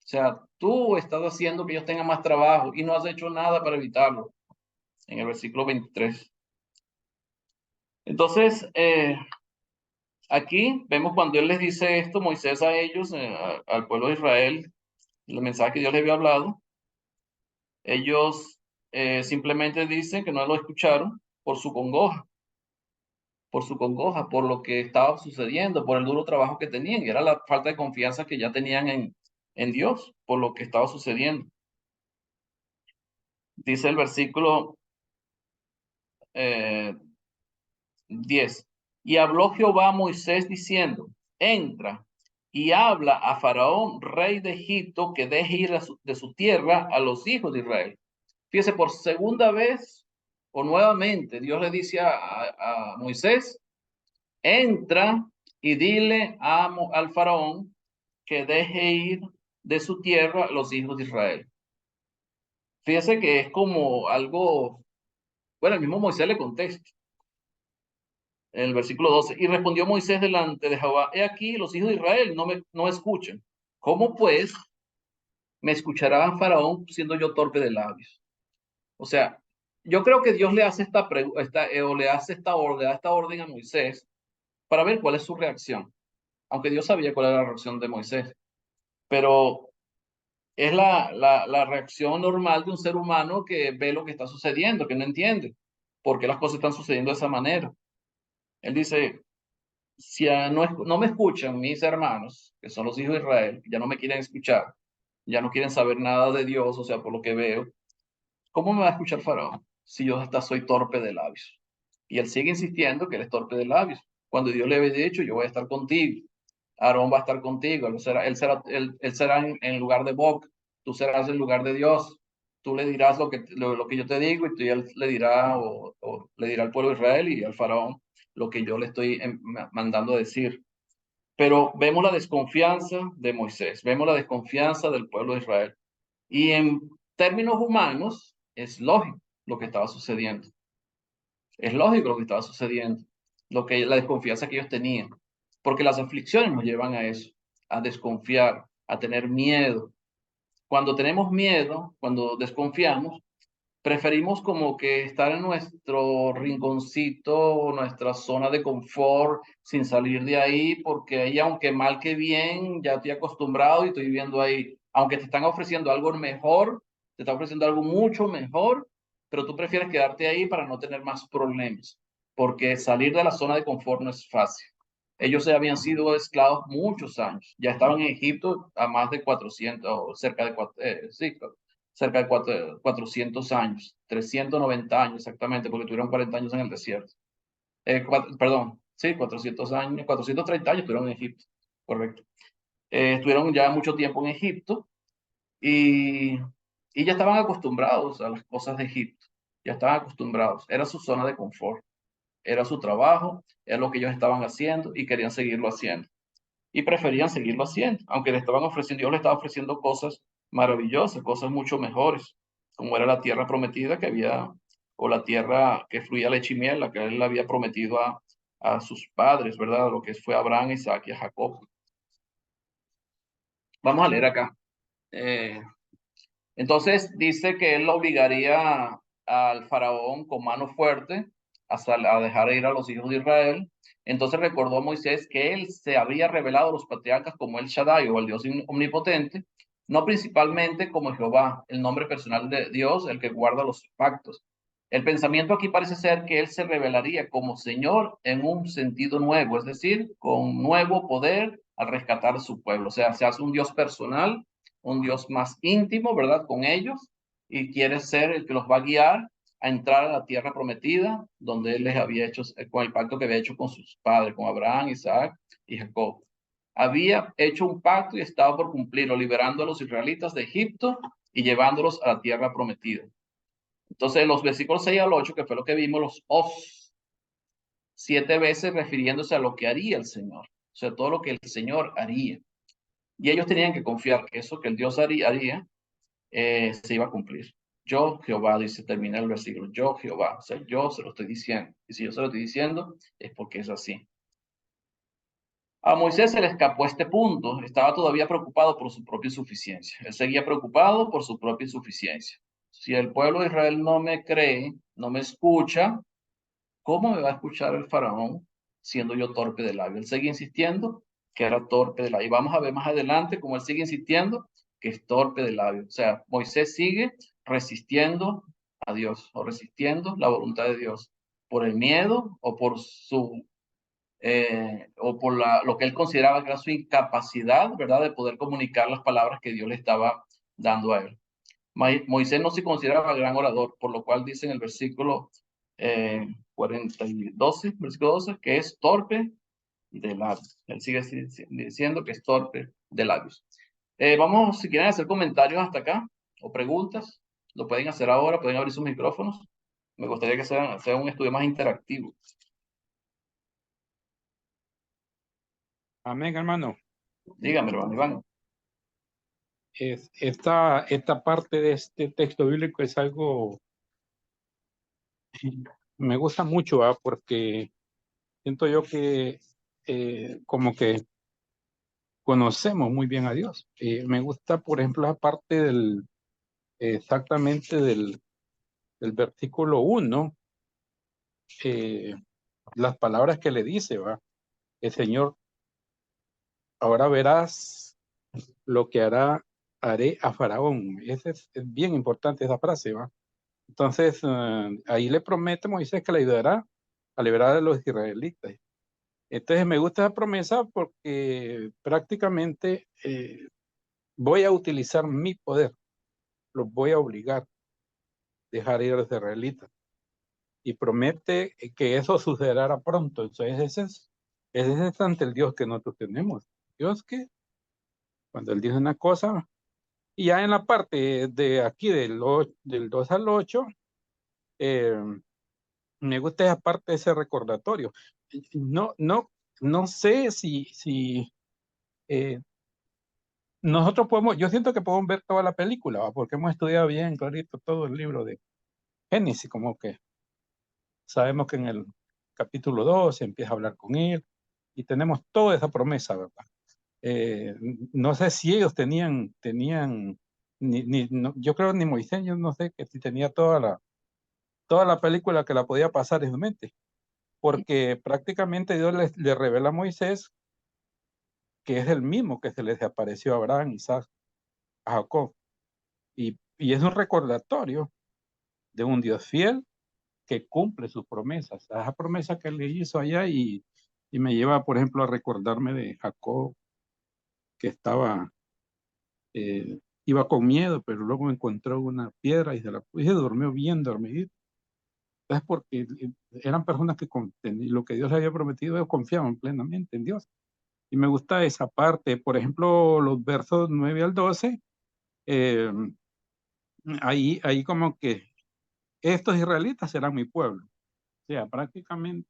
sea, tú estás haciendo que ellos tengan más trabajo y no has hecho nada para evitarlo. En el versículo 23. Entonces, aquí vemos cuando él les dice esto, Moisés a ellos, al pueblo de Israel, el mensaje que Dios les había hablado, ellos simplemente dicen que no lo escucharon por su congoja, por lo que estaba sucediendo, por el duro trabajo que tenían, y era la falta de confianza que ya tenían en Dios, por lo que estaba sucediendo. Dice el versículo 10. Y habló Jehová a Moisés diciendo, entra y habla a Faraón, rey de Egipto, que deje ir de su tierra a los hijos de Israel. Fíjese, por segunda vez o nuevamente, Dios le dice a Moisés, entra y dile al Faraón que deje ir de su tierra a los hijos de Israel. Fíjese que es como algo, bueno, el mismo Moisés le contesta. En el versículo 12, y respondió Moisés delante de Jehová, he aquí, los hijos de Israel no me escuchan. ¿Cómo pues me escuchará Faraón siendo yo torpe de labios? O sea, yo creo que Dios le hace o le hace le da esta orden a Moisés para ver cuál es su reacción. Aunque Dios sabía cuál era la reacción de Moisés. Pero es la reacción normal de un ser humano que ve lo que está sucediendo, que no entiende por qué las cosas están sucediendo de esa manera. Él dice, si no me escuchan mis hermanos, que son los hijos de Israel, ya no me quieren escuchar, ya no quieren saber nada de Dios, o sea, por lo que veo, ¿cómo me va a escuchar Faraón si yo hasta soy torpe de labios? Y él sigue insistiendo que él es torpe de labios, cuando Dios le había dicho, yo voy a estar contigo, Aarón va a estar contigo, él será en lugar de Boc, tú serás en lugar de Dios, tú le dirás lo que yo te digo y él le dirá o le dirá al pueblo de Israel y al Faraón lo que yo le estoy mandando a decir. Pero vemos la desconfianza de Moisés, vemos la desconfianza del pueblo de Israel. Y en términos humanos, es lógico lo que estaba sucediendo. Es lógico lo que estaba sucediendo, la desconfianza que ellos tenían. Porque las aflicciones nos llevan a eso, a desconfiar, a tener miedo. Cuando tenemos miedo, cuando desconfiamos, preferimos como que estar en nuestro rinconcito, nuestra zona de confort, sin salir de ahí, porque ahí, aunque mal que bien, ya estoy acostumbrado y estoy viviendo ahí. Aunque te están ofreciendo algo mejor, te están ofreciendo algo mucho mejor, pero tú prefieres quedarte ahí para no tener más problemas, porque salir de la zona de confort no es fácil. Ellos ya habían sido esclavos muchos años, ya estaban en Egipto a más de 400, o cerca de, sí, cerca de 400 años, 390 años exactamente, porque tuvieron 40 años en el desierto. Perdón, sí, 400 años, 430 años estuvieron en Egipto, correcto. Estuvieron ya mucho tiempo en Egipto y, y ya estaban acostumbrados a las cosas de Egipto, ya estaban acostumbrados, era su zona de confort, era su trabajo, era lo que ellos estaban haciendo y querían seguirlo haciendo y preferían seguirlo haciendo, aunque le estaban ofreciendo, Dios le estaba ofreciendo cosas maravillosas, cosas mucho mejores, como era la tierra prometida que había, o la tierra que fluía leche y miel, la que él había prometido a sus padres, ¿verdad? Lo que fue a Abraham, Isaac y a Jacob. Vamos a leer acá. Entonces dice que él lo obligaría al faraón con mano fuerte hasta a dejar ir a los hijos de Israel. Entonces recordó a Moisés que él se había revelado a los patriarcas como el Shaddai o el Dios omnipotente, no principalmente como Jehová, el nombre personal de Dios, el que guarda los pactos. El pensamiento aquí parece ser que él se revelaría como Señor en un sentido nuevo, es decir, con nuevo poder al rescatar a su pueblo. O sea, se hace un Dios personal, un Dios más íntimo, ¿verdad? Con ellos, y quiere ser el que los va a guiar a entrar a la tierra prometida, donde él les había hecho, con el pacto que había hecho con sus padres, con Abraham, Isaac y Jacob. Había hecho un pacto y estaba por cumplirlo, liberando a los israelitas de Egipto y llevándolos a la tierra prometida. Entonces, los versículos 6 al 8, que fue lo que vimos, los os, 7 veces refiriéndose a lo que haría el Señor, o sea, todo lo que el Señor haría. Y ellos tenían que confiar que eso que el Dios haría se iba a cumplir. Yo, Jehová, dice, termina el versículo, yo, Jehová, o sea, yo se lo estoy diciendo. Y si yo se lo estoy diciendo, es porque es así. A Moisés se le escapó este punto, estaba todavía preocupado por su propia insuficiencia. Él seguía preocupado por su propia insuficiencia. Si el pueblo de Israel no me cree, no me escucha, ¿cómo me va a escuchar el faraón siendo yo torpe de labio? Él sigue insistiendo que era torpe de labio. Y vamos a ver más adelante cómo él sigue insistiendo que es torpe de labio. O sea, Moisés sigue resistiendo a Dios o resistiendo la voluntad de Dios por el miedo o por lo que él consideraba que era su incapacidad, ¿verdad?, de poder comunicar las palabras que Dios le estaba dando a él. Moisés no se consideraba gran orador, por lo cual dice en el versículo 12, versículo 12, que es torpe de labios. Él sigue diciendo que es torpe de labios. Vamos, si quieren hacer comentarios hasta acá o preguntas, lo pueden hacer ahora, pueden abrir sus micrófonos. Me gustaría que sea un estudio más interactivo. Amén, hermano. Dígame, hermano Iván. Esta parte de este texto bíblico es algo, me gusta mucho, porque siento yo que como que conocemos muy bien a Dios. Me gusta, por ejemplo, la parte exactamente del versículo 1, las palabras que le dice, ¿va? El Señor, ahora verás lo que haré a Faraón. Es bien importante esa frase, ¿va? Entonces, ahí le promete Moisés que le ayudará a liberar a los israelitas. Entonces, me gusta esa promesa porque prácticamente voy a utilizar mi poder, los voy a obligar a dejar ir a los israelitas. Y promete que eso sucederá pronto. Entonces, ese es ante el Dios que nosotros tenemos. Dios que, cuando Él dice una cosa, y ya en la parte de aquí del 2 al 8, me gusta esa parte de ese recordatorio. No sé si nosotros podemos, yo siento que podemos ver toda la película, ¿va? Porque hemos estudiado bien clarito todo el libro de Génesis, como que sabemos que en el capítulo 2 se empieza a hablar con él y tenemos toda esa promesa, ¿verdad? No sé si ellos tenían yo creo ni Moisés, yo no sé que si tenía toda la película que la podía pasar en su mente, porque prácticamente Dios le revela a Moisés que es el mismo que se les apareció a Abraham, Isaac, a Jacob, y es un recordatorio de un Dios fiel que cumple sus promesas, esa promesa que le hizo allá, y me lleva, por ejemplo, a recordarme de Jacob, que iba con miedo, pero luego encontró una piedra y se la puso y durmió bien dormidito. Es porque eran personas que lo que Dios había prometido, ellos confiaban plenamente en Dios. Y me gusta esa parte, por ejemplo, los versos 9 al 12, eh, ahí como que estos israelitas serán mi pueblo. O sea, prácticamente,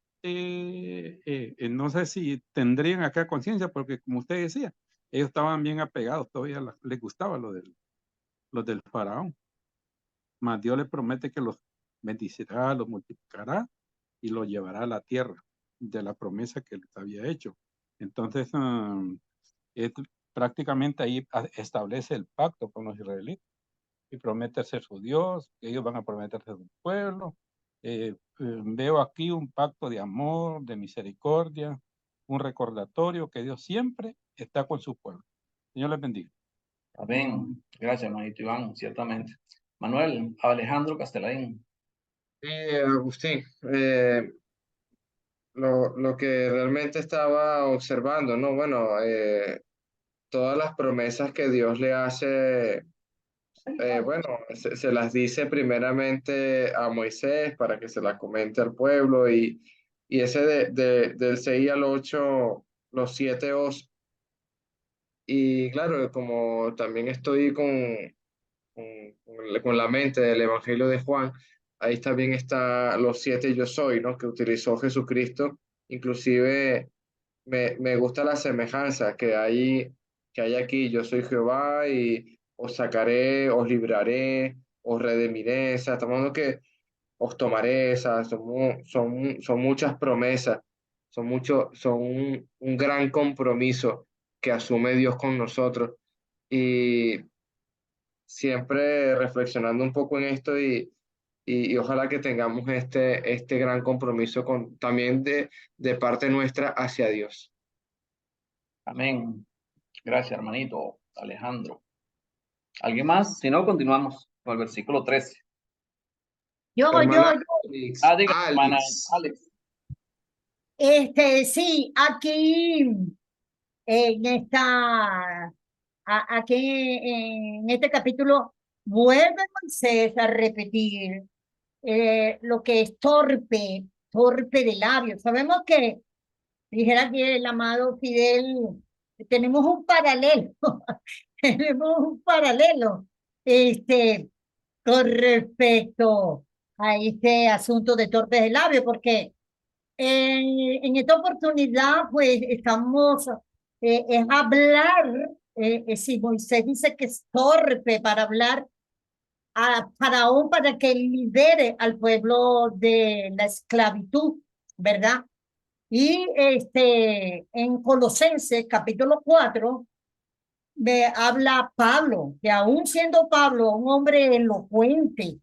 no sé si tendrían acá conciencia, porque como usted decía, ellos estaban bien apegados, todavía les gustaba lo del faraón. Mas Dios les promete que los bendecirá, los multiplicará y los llevará a la tierra de la promesa que les había hecho. Entonces, prácticamente ahí establece el pacto con los israelitas. y promete ser su Dios, que ellos van a prometer ser un pueblo. Veo aquí un pacto de amor, de misericordia, un recordatorio que Dios siempre está con su pueblo. Señor les bendiga. Amén. Gracias, hermanito Iván, ciertamente. Manuel Alejandro Castelain. Agustín, lo que realmente estaba observando, ¿no? Bueno, todas las promesas que Dios le hace, bueno, se las dice primeramente a Moisés para que se las comente al pueblo y ese del 6 al 8, los 7 os. Y claro, como también estoy con la mente del Evangelio de Juan, ahí también está los 7 yo soy, ¿no? Que utilizó Jesucristo. Inclusive me gusta la semejanza que hay aquí. Yo soy Jehová y os sacaré, os libraré, os redimiré. O sea, estamos hablando que os tomaré. O sea, son muchas promesas, son un gran compromiso que asume Dios con nosotros. Y siempre reflexionando un poco en esto y ojalá que tengamos este gran compromiso también de parte nuestra hacia Dios. Amén. Gracias, hermanito Alejandro. ¿Alguien más? Si no, continuamos con el versículo 13. Hermana Yo. Diga, hermana Alex. Alex. Sí, aquí en aquí en este capítulo vuelve Moisés a repetir lo que es torpe de labios. Sabemos que, dijera aquí el amado Fidel, tenemos un paralelo, tenemos un paralelo, con respecto a este asunto de torpes de labios, porque en esta oportunidad, pues, estamos, es hablar, si Moisés dice que es torpe para hablar a Faraón para que libere al pueblo de la esclavitud, ¿verdad? Y en Colosenses capítulo 4, habla Pablo, que aún siendo Pablo un hombre elocuente,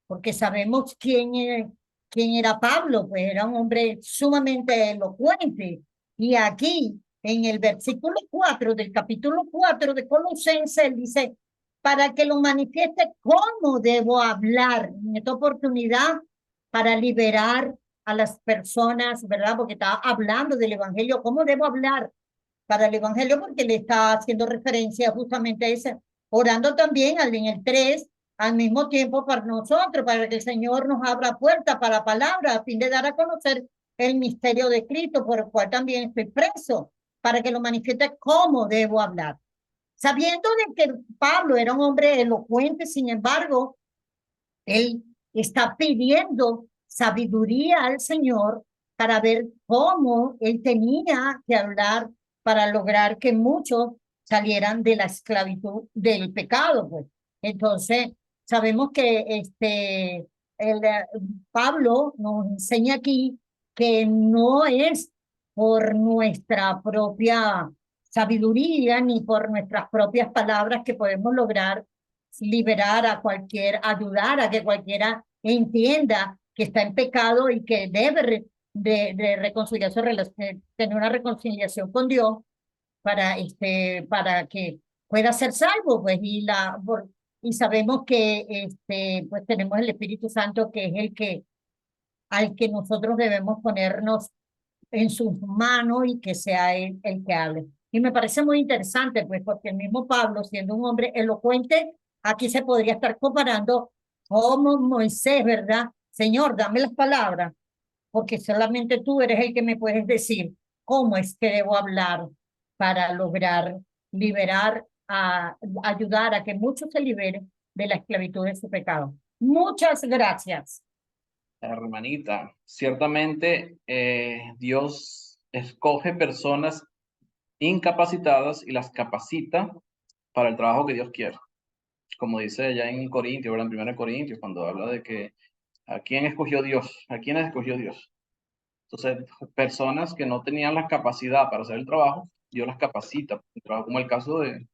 porque sabemos quién era Pablo, pues era un hombre sumamente elocuente. Y aquí, en el versículo 4 del capítulo 4 de Colosenses, él dice, para que lo manifieste cómo debo hablar en esta oportunidad para liberar a las personas, ¿verdad? Porque estaba hablando del Evangelio, cómo debo hablar para el Evangelio, porque le está haciendo referencia justamente a ese, orando también en el 3, al mismo tiempo para nosotros, para que el Señor nos abra puertas para la palabra, a fin de dar a conocer el misterio de Cristo, por el cual también estoy preso, para que lo manifieste cómo debo hablar. Sabiendo de que Pablo era un hombre elocuente, sin embargo, él está pidiendo sabiduría al Señor para ver cómo él tenía que hablar para lograr que muchos salieran de la esclavitud del pecado, pues. Entonces, sabemos que Pablo nos enseña aquí que no es por nuestra propia sabiduría ni por nuestras propias palabras que podemos lograr liberar a ayudar a que cualquiera entienda que está en pecado y que debe de reconciliar tener una reconciliación con Dios para que pueda ser salvo, pues, y sabemos que pues tenemos el Espíritu Santo que es al que nosotros debemos ponernos en sus manos y que sea él el que hable. Y me parece muy interesante, pues, porque el mismo Pablo, siendo un hombre elocuente, aquí se podría estar comparando como Moisés, ¿verdad? Señor, dame las palabras, porque solamente tú eres el que me puedes decir cómo es que debo hablar para lograr liberar, ayudar a que muchos se liberen de la esclavitud de su pecado. Muchas gracias. Hermanita, ciertamente Dios escoge personas incapacitadas y las capacita para el trabajo que Dios quiere. Como dice allá en Corintios, ¿verdad? En 1 Corintios, cuando habla de que ¿a quién escogió Dios? ¿A quiénes escogió Dios? Entonces, personas que no tenían la capacidad para hacer el trabajo, Dios las capacita. El trabajo, como el caso de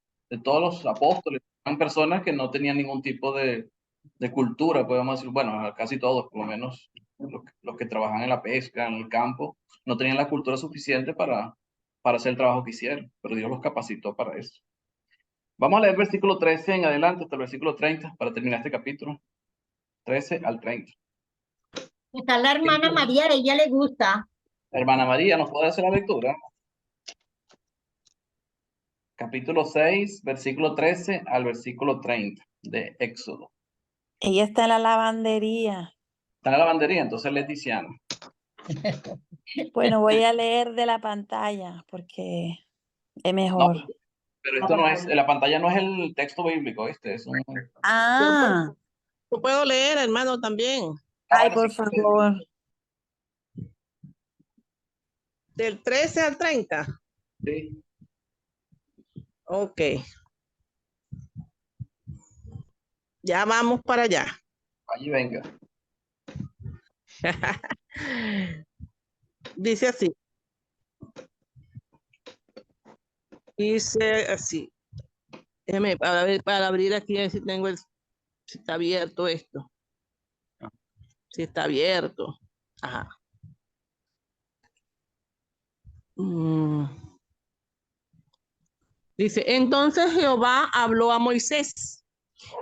todos los apóstoles, Eran personas que no tenían ningún tipo de cultura, podemos decir, bueno, casi todos, por lo menos los que trabajan en la pesca, en el campo, no tenían la cultura suficiente para hacer el trabajo que hicieron, pero Dios los capacitó para eso. Vamos a leer versículo 13 en adelante hasta el versículo 30 para terminar este capítulo. 13 al 30. Está la hermana María, a ella le gusta. Hermana María, ¿nos puede hacer la lectura? Capítulo 6, versículo 13 al versículo 30 de Éxodo. Ella está en la lavandería. Está en la lavandería, entonces Leticiana. Bueno, voy a leer de la pantalla porque es mejor. No, pero esto no es, la pantalla no es el texto bíblico, es un... Ah, Yo puedo leer, hermano, también. ay, por favor. Del 13 al 30. Sí. Ok. Ya vamos para allá. Allí venga. Dice así. Dice así. Déjame para abrir aquí, a ver si tengo si está abierto esto. Si está abierto. Ajá. Dice, entonces Jehová habló a Moisés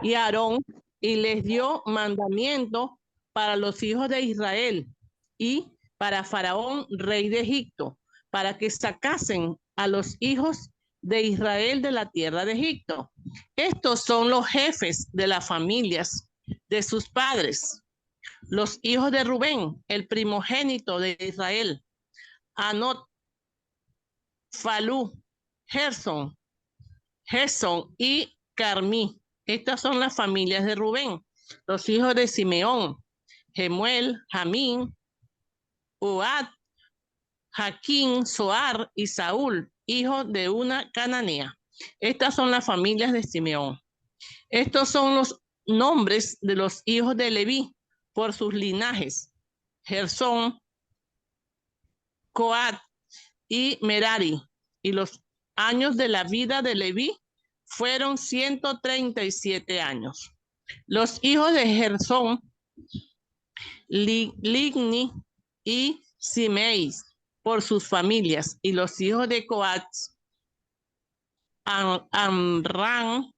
y a Aarón y les dio mandamiento para los hijos de Israel y para Faraón, rey de Egipto, para que sacasen a los hijos de Israel de la tierra de Egipto. Estos son los jefes de las familias de sus padres. Los hijos de Rubén, el primogénito de Israel, Anot, Falú, Gerson y Carmí. Estas son las familias de Rubén. Los hijos de Simeón, Jemuel, Jamín, Uad, Jaquín, Soar y Saúl, hijos de una cananea. Estas son las familias de Simeón. Estos son los nombres de los hijos de Leví por sus linajes: Gersón, Coat y Merari. Y los años de la vida de Leví fueron 137 años. Los hijos de Gersón, Ligni y Simei por sus familias, y los hijos de Coat, Amram,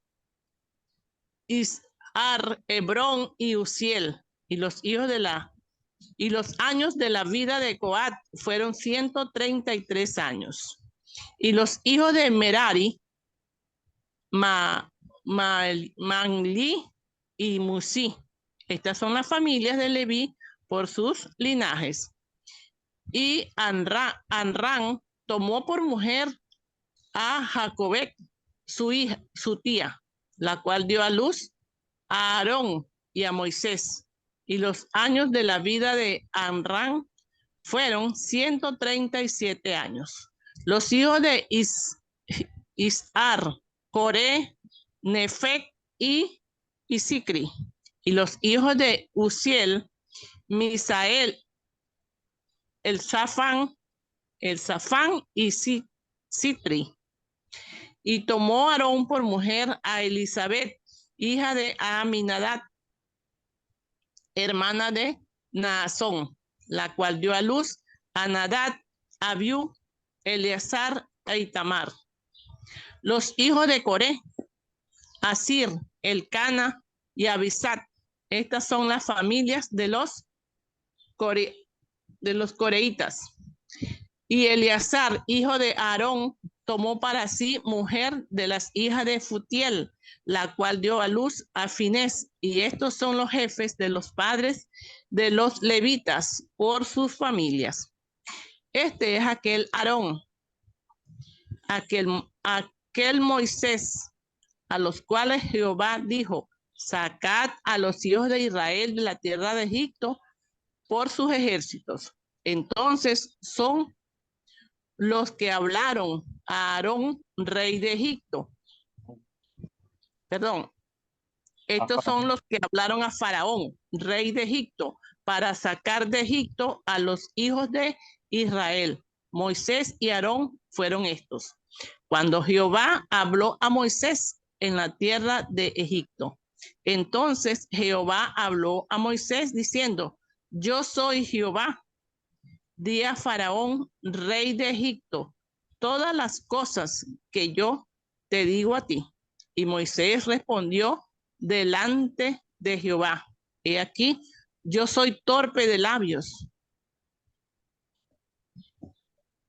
Isar, Hebrón y Uziel. Y los años de la vida de Coat fueron 133 años. Y los hijos de Merari, Manli y Musi. Estas son las familias de Leví por sus linajes. Y Anran tomó por mujer a Jacobet, su tía, la cual dio a luz a Aarón y a Moisés. Y los años de la vida de Anran fueron 137 años. Los hijos de Isar, Coré, Nefec y Sicri. Y los hijos de Uziel, Misael, el Zafán y Citri. Y tomó Aarón por mujer a Elizabeth, hija de Aminadab, hermana de Naasón, la cual dio a luz a Nadab, Abiú, Eleazar e Itamar. Los hijos de Coré, Asir, Elcana y Abisat. Estas son las familias de los coreitas. Y Eleazar, hijo de Aarón, tomó para sí mujer de las hijas de Futiel, la cual dio a luz a Finés. Y estos son los jefes de los padres de los levitas por sus familias. Este es aquel Aarón, aquel Moisés, a los cuales Jehová dijo: sacad a los hijos de Israel de la tierra de Egipto por sus ejércitos. Entonces son los que hablaron a Aarón, rey de Egipto. Perdón. Estos son los que hablaron a Faraón, rey de Egipto, para sacar de Egipto a los hijos de Israel. Moisés y Aarón fueron estos. Cuando Jehová habló a Moisés en la tierra de Egipto. Entonces Jehová habló a Moisés diciendo, yo soy Jehová. Di a Faraón, rey de Egipto, todas las cosas que yo te digo a ti. Y Moisés respondió delante de Jehová, he aquí, yo soy torpe de labios.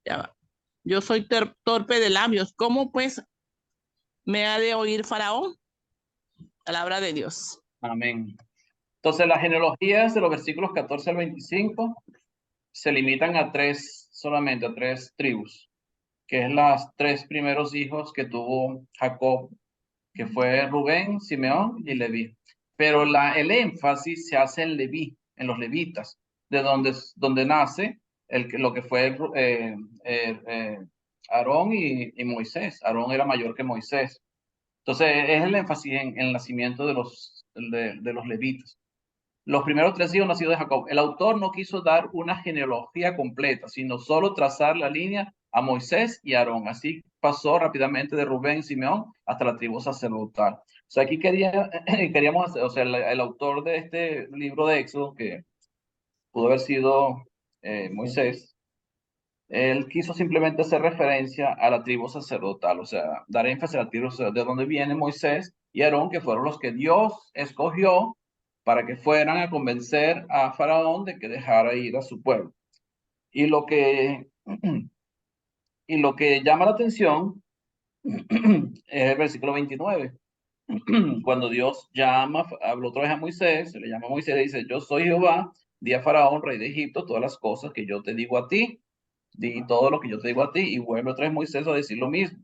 Ya va. Yo soy torpe de labios. ¿Cómo pues me ha de oír Faraón? Palabra de Dios. Amén. Entonces, las genealogías de los versículos 14 al 25 se limitan a solamente a tres tribus, que es los tres primeros hijos que tuvo Jacob, que fue Rubén, Simeón y Leví. Pero el énfasis se hace en Leví, en los levitas, de donde nace lo que fue Aarón y Moisés. Aarón era mayor que Moisés. Entonces, es el énfasis en el nacimiento de los levitas. Los primeros tres hijos nacidos de Jacob. El autor no quiso dar una genealogía completa, sino solo trazar la línea a Moisés y Aarón. Así pasó rápidamente de Rubén y Simeón hasta la tribu sacerdotal. O sea, aquí queríamos hacer, o sea, el autor de este libro de Éxodo, que pudo haber sido Moisés, él quiso simplemente hacer referencia a la tribu sacerdotal, o sea, dar énfasis a la tribu de donde viene Moisés y Aarón, que fueron los que Dios escogió para que fueran a convencer a Faraón de que dejara ir a su pueblo. Y lo que llama la atención es el versículo 29. Cuando Dios habló otra vez a Moisés, se le llama a Moisés y dice, yo soy Jehová, di a Faraón, rey de Egipto, todas las cosas que yo te digo a ti, di todo lo que yo te digo a ti, y vuelve otra vez Moisés a decir lo mismo.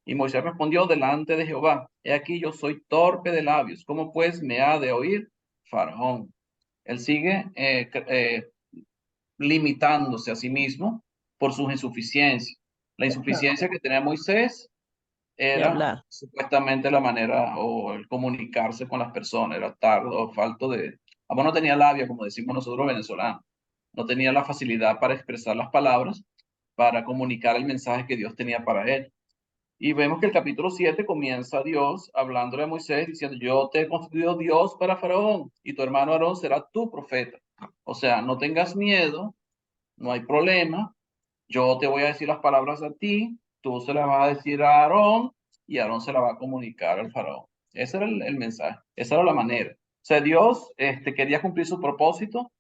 Y Moisés respondió delante de Jehová, he aquí yo soy torpe de labios, ¿cómo pues me ha de oír Faraón? Él sigue limitándose a sí mismo por sus insuficiencias. La insuficiencia que tenía Moisés era supuestamente la manera o el comunicarse con las personas, era tardo o falto de... no tenía labia, como decimos nosotros venezolanos, no tenía la facilidad para expresar las palabras, para comunicar el mensaje que Dios tenía para él. Y vemos que el capítulo 7 comienza Dios hablándole a Moisés diciendo, yo te he constituido Dios para Faraón y tu hermano Aarón será tu profeta. O sea, no tengas miedo, no hay problema, yo te voy a decir las palabras a ti, tú se las vas a decir a Aarón y Aarón se las va a comunicar al Faraón. Ese era el mensaje, esa era la manera. O sea, Dios quería cumplir su propósito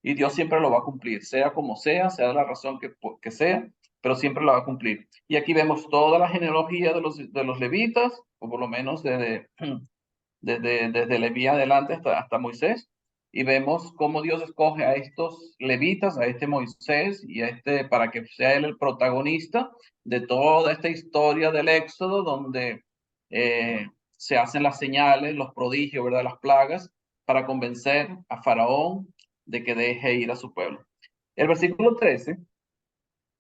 y Dios siempre lo va a cumplir, sea como sea la razón que sea, pero siempre lo va a cumplir. Y aquí vemos toda la genealogía de los levitas, o por lo menos desde Leví adelante hasta Moisés, y vemos cómo Dios escoge a estos levitas, a este Moisés y para que sea él el protagonista de toda esta historia del Éxodo, donde se hacen las señales, los prodigios, ¿verdad? Las plagas, para convencer a Faraón de que deje ir a su pueblo. El versículo 13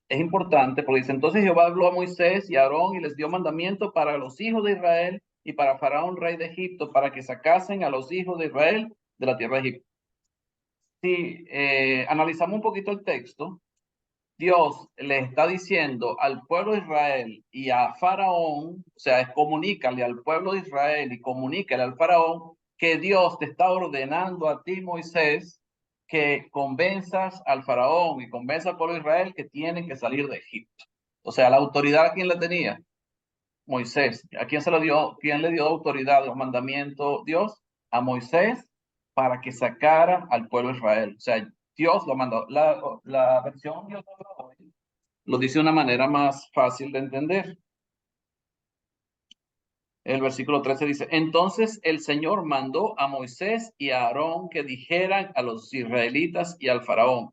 es importante porque dice, entonces Jehová habló a Moisés y a Aarón y les dio mandamiento para los hijos de Israel y para Faraón, rey de Egipto, para que sacasen a los hijos de Israel de la tierra de Egipto. Si analizamos un poquito el texto, Dios le está diciendo al pueblo de Israel y a Faraón, o sea, comunícale al pueblo de Israel y comunícale al Faraón que Dios te está ordenando a ti, Moisés, que convenzas al Faraón y convenza al pueblo de Israel que tienen que salir de Egipto. O sea, la autoridad, ¿a quién la tenía? Moisés. ¿A quién se lo dio? ¿Quién le dio autoridad, los mandamientos? Dios, a Moisés, para que sacara al pueblo de Israel. O sea, Dios lo mandó. La versión Dios lo dice de una manera más fácil de entender. El versículo 13 dice, entonces el Señor mandó a Moisés y a Aarón que dijeran a los israelitas y al faraón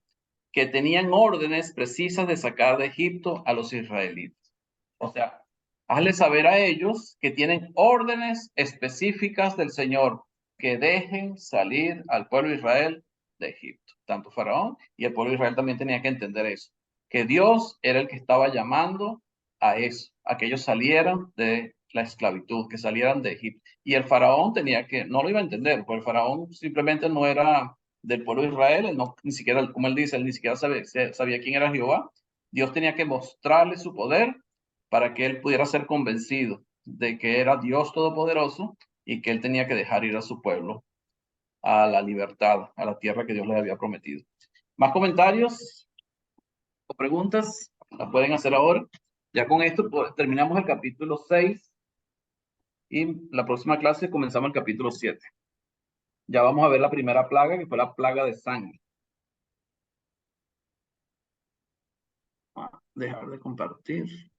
que tenían órdenes precisas de sacar de Egipto a los israelitas. O sea, hazle saber a ellos que tienen órdenes específicas del Señor, que dejen salir al pueblo de Israel de Egipto. Tanto Faraón y el pueblo de Israel también tenía que entender eso, que Dios era el que estaba llamando a eso, a que ellos salieran de la esclavitud, que salieran de Egipto. Y el Faraón no lo iba a entender, porque el Faraón simplemente no era del pueblo de Israel, él ni siquiera, como él dice, él ni siquiera sabía quién era Jehová. Dios tenía que mostrarle su poder para que él pudiera ser convencido de que era Dios Todopoderoso y que él tenía que dejar ir a su pueblo a la libertad, a la tierra que Dios les había prometido. ¿Más comentarios o preguntas? Las pueden hacer ahora. Ya con esto pues, terminamos el capítulo 6 y la próxima clase comenzamos el capítulo 7. Ya vamos a ver la primera plaga, que fue la plaga de sangre. Dejar de compartir.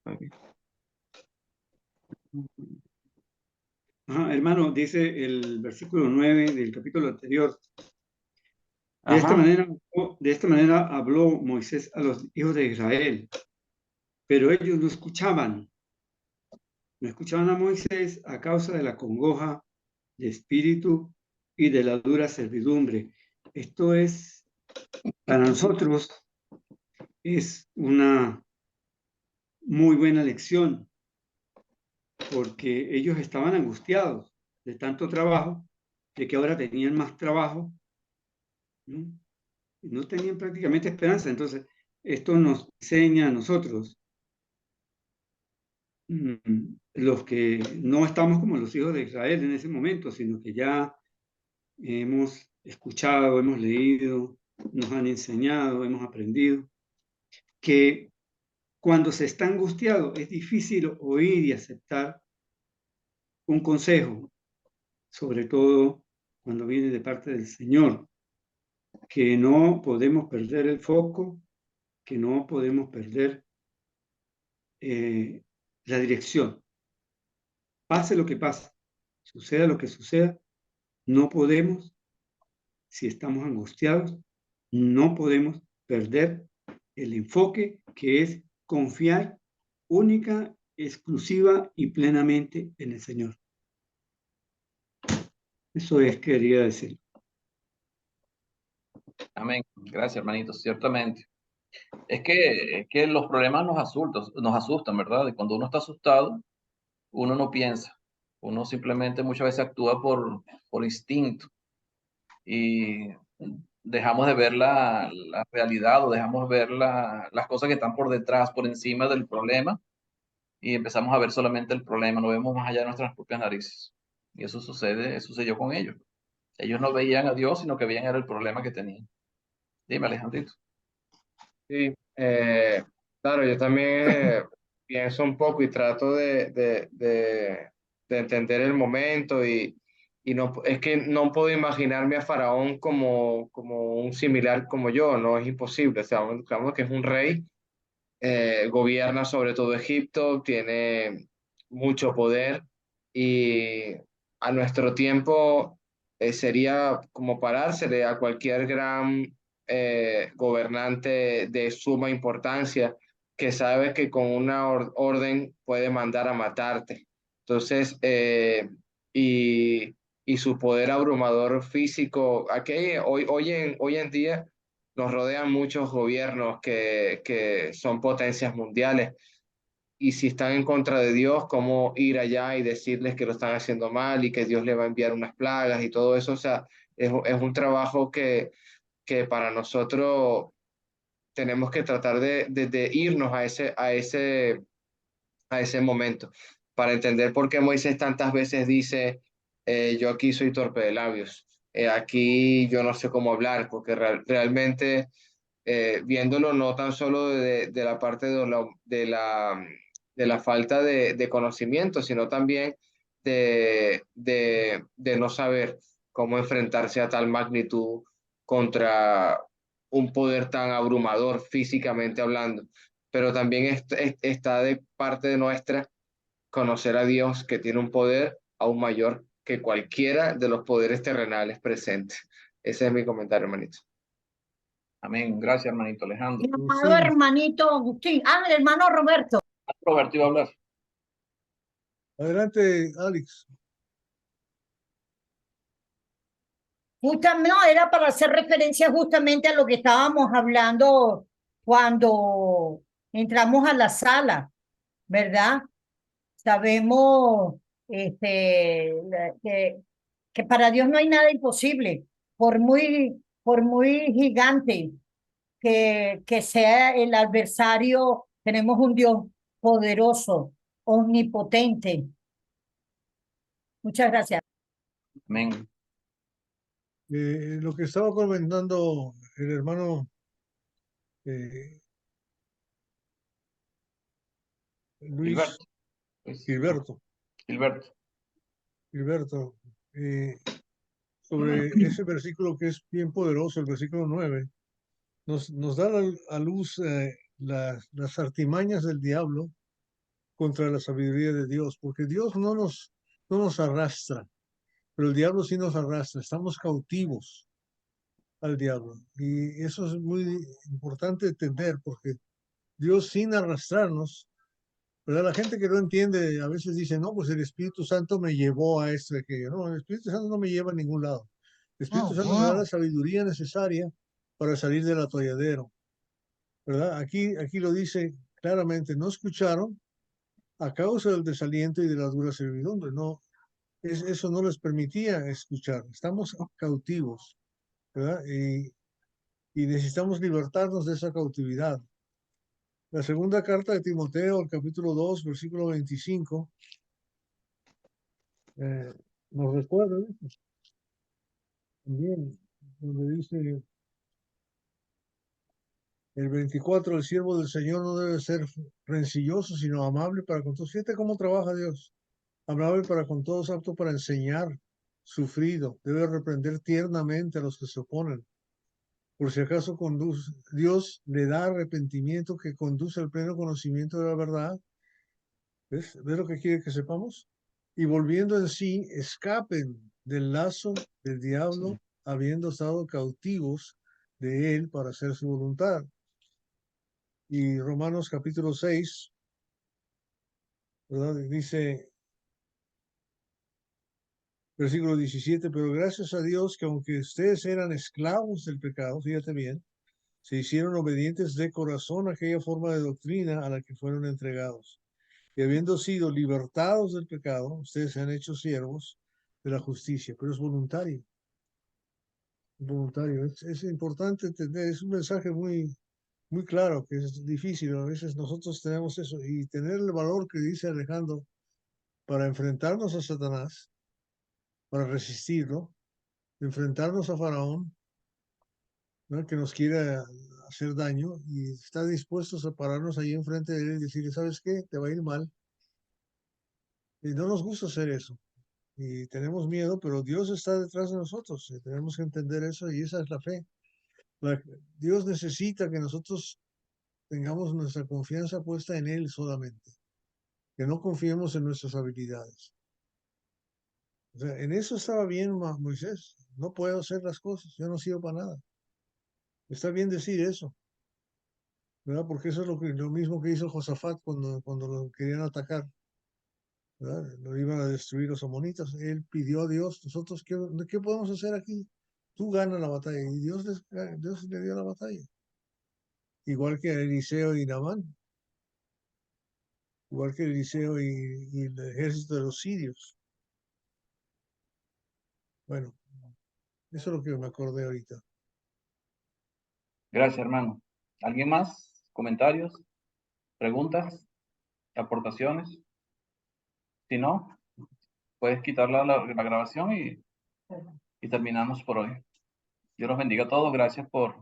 Okay. Hermano, dice el versículo 9 del capítulo anterior. De esta manera habló Moisés a los hijos de Israel, pero ellos no escuchaban. No escuchaban a Moisés a causa de la congoja de espíritu y de la dura servidumbre. Esto es, para nosotros, es una muy buena lección, porque ellos estaban angustiados de tanto trabajo, de que ahora tenían más trabajo, ¿no? No tenían prácticamente esperanza. Entonces, esto nos enseña a nosotros, los que no estamos como los hijos de Israel en ese momento, sino que ya hemos escuchado, hemos leído, nos han enseñado, hemos aprendido, que cuando se está angustiado es difícil oír y aceptar un consejo, sobre todo cuando viene de parte del Señor, que no podemos perder el foco, que no podemos perder la dirección. Pase lo que pase, suceda lo que suceda, no podemos, si estamos angustiados, no podemos perder el enfoque, que es confiar única, exclusiva y plenamente en el Señor. Eso es, quería decir. Amén. Gracias, hermanito. Ciertamente. Es que los problemas nos asustan, ¿verdad? Y cuando uno está asustado, uno no piensa. Uno simplemente muchas veces actúa por instinto. Y dejamos de ver la realidad o dejamos de ver las cosas que están por detrás, por encima del problema. Y empezamos a ver solamente el problema. No vemos más allá de nuestras propias narices. Y eso sucedió con ellos. Ellos no veían a Dios, sino que veían era el problema que tenían. Dime, Alejandrito. Sí, claro, yo también pienso un poco y trato de entender el momento y no, es que no puedo imaginarme a Faraón como un similar como yo, no es imposible, o sea, digamos que es un rey, gobierna sobre todo Egipto, tiene mucho poder y a nuestro tiempo sería como parársele a cualquier gran gobernante de suma importancia que sabe que con una orden puede mandar a matarte. Entonces, y, y su poder abrumador físico, hoy en día nos rodean muchos gobiernos que son potencias mundiales. Y si están en contra de Dios, ¿cómo ir allá y decirles que lo están haciendo mal y que Dios le va a enviar unas plagas y todo eso? O sea, es un trabajo que para nosotros tenemos que tratar de irnos a ese momento para entender por qué Moisés tantas veces dice, yo aquí soy torpe de labios, aquí yo no sé cómo hablar, porque realmente viéndolo no tan solo de la parte de la falta de conocimiento, sino también de no saber cómo enfrentarse a tal magnitud contra un poder tan abrumador físicamente hablando. Pero también está de parte de nuestra conocer a Dios que tiene un poder aún mayor que cualquiera de los poderes terrenales presentes. Ese es mi comentario, hermanito. Amén. Gracias, hermanito Alejandro. Mi amado hermanito Agustín. El hermano Roberto. Roberto iba a hablar. Adelante, Alex. Justamente, no, era para hacer referencia justamente a lo que estábamos hablando cuando entramos a la sala, ¿verdad? Sabemos que para Dios no hay nada imposible, por muy gigante que sea el adversario. Tenemos un Dios poderoso, omnipotente. Muchas gracias. Amén. Lo que estaba comentando el hermano Luis Gilberto. Gilberto, sobre ese versículo que es bien poderoso, el versículo 9, nos da a luz las artimañas del diablo contra la sabiduría de Dios, porque Dios no nos arrastra, pero el diablo sí nos arrastra, estamos cautivos al diablo. Y eso es muy importante entender, porque Dios sin arrastrarnos, ¿verdad? La gente que no entiende a veces dice, no, pues el Espíritu Santo me llevó a esto y aquello. No, el Espíritu Santo no me lleva a ningún lado. El Espíritu Santo me da la sabiduría necesaria para salir del atolladero, ¿verdad? Aquí lo dice claramente, no escucharon a causa del desaliento y de la dura servidumbre. No, eso no les permitía escuchar. Estamos cautivos, ¿verdad? Y necesitamos libertarnos de esa cautividad. La segunda carta de Timoteo, el capítulo 2, versículo 25, nos recuerda también, donde dice el 24, el siervo del Señor no debe ser rencilloso, sino amable para con todos. Fíjate cómo trabaja Dios. Amable para con todos, apto para enseñar, sufrido. Debe reprender tiernamente a los que se oponen. Por si acaso Dios le da arrepentimiento que conduce al pleno conocimiento de la verdad. ¿Ves? ¿Ves lo que quiere que sepamos? Y volviendo en sí, escapen del lazo del diablo, habiendo estado cautivos de él para hacer su voluntad. Y Romanos capítulo 6, ¿verdad? Dice, versículo 17, pero gracias a Dios que aunque ustedes eran esclavos del pecado, fíjate bien, se hicieron obedientes de corazón a aquella forma de doctrina a la que fueron entregados. Y habiendo sido libertados del pecado, ustedes se han hecho siervos de la justicia, pero es voluntario. Voluntario. Es importante entender, es un mensaje muy, muy claro, que es difícil. A veces nosotros tenemos eso y tener el valor que dice Alejandro para enfrentarnos a Satanás, para resistirlo, enfrentarnos a Faraón, ¿no? Que nos quiere hacer daño y está dispuestos a pararnos ahí enfrente de él y decirle, ¿sabes qué? Te va a ir mal. Y no nos gusta hacer eso. Y tenemos miedo, pero Dios está detrás de nosotros. Y tenemos que entender eso y esa es la fe. Dios necesita que nosotros tengamos nuestra confianza puesta en Él solamente, que no confiemos en nuestras habilidades. O sea, en eso estaba bien Moisés. No puedo hacer las cosas, yo no sirvo para nada. Está bien decir eso, ¿verdad? Porque eso es lo mismo que hizo Josafat cuando lo querían atacar, ¿verdad? Lo iban a destruir los amonitas. Él pidió a Dios, nosotros, ¿qué podemos hacer aquí? Tú ganas la batalla. Y Dios le dio la batalla. Igual que Eliseo y Naamán. Igual que Eliseo y el ejército de los sirios. Bueno, eso es lo que me acordé ahorita. Gracias, hermano. ¿Alguien más? ¿Comentarios? ¿Preguntas? ¿Aportaciones? Si no, puedes quitar la grabación y terminamos por hoy. Dios los bendiga a todos. Gracias por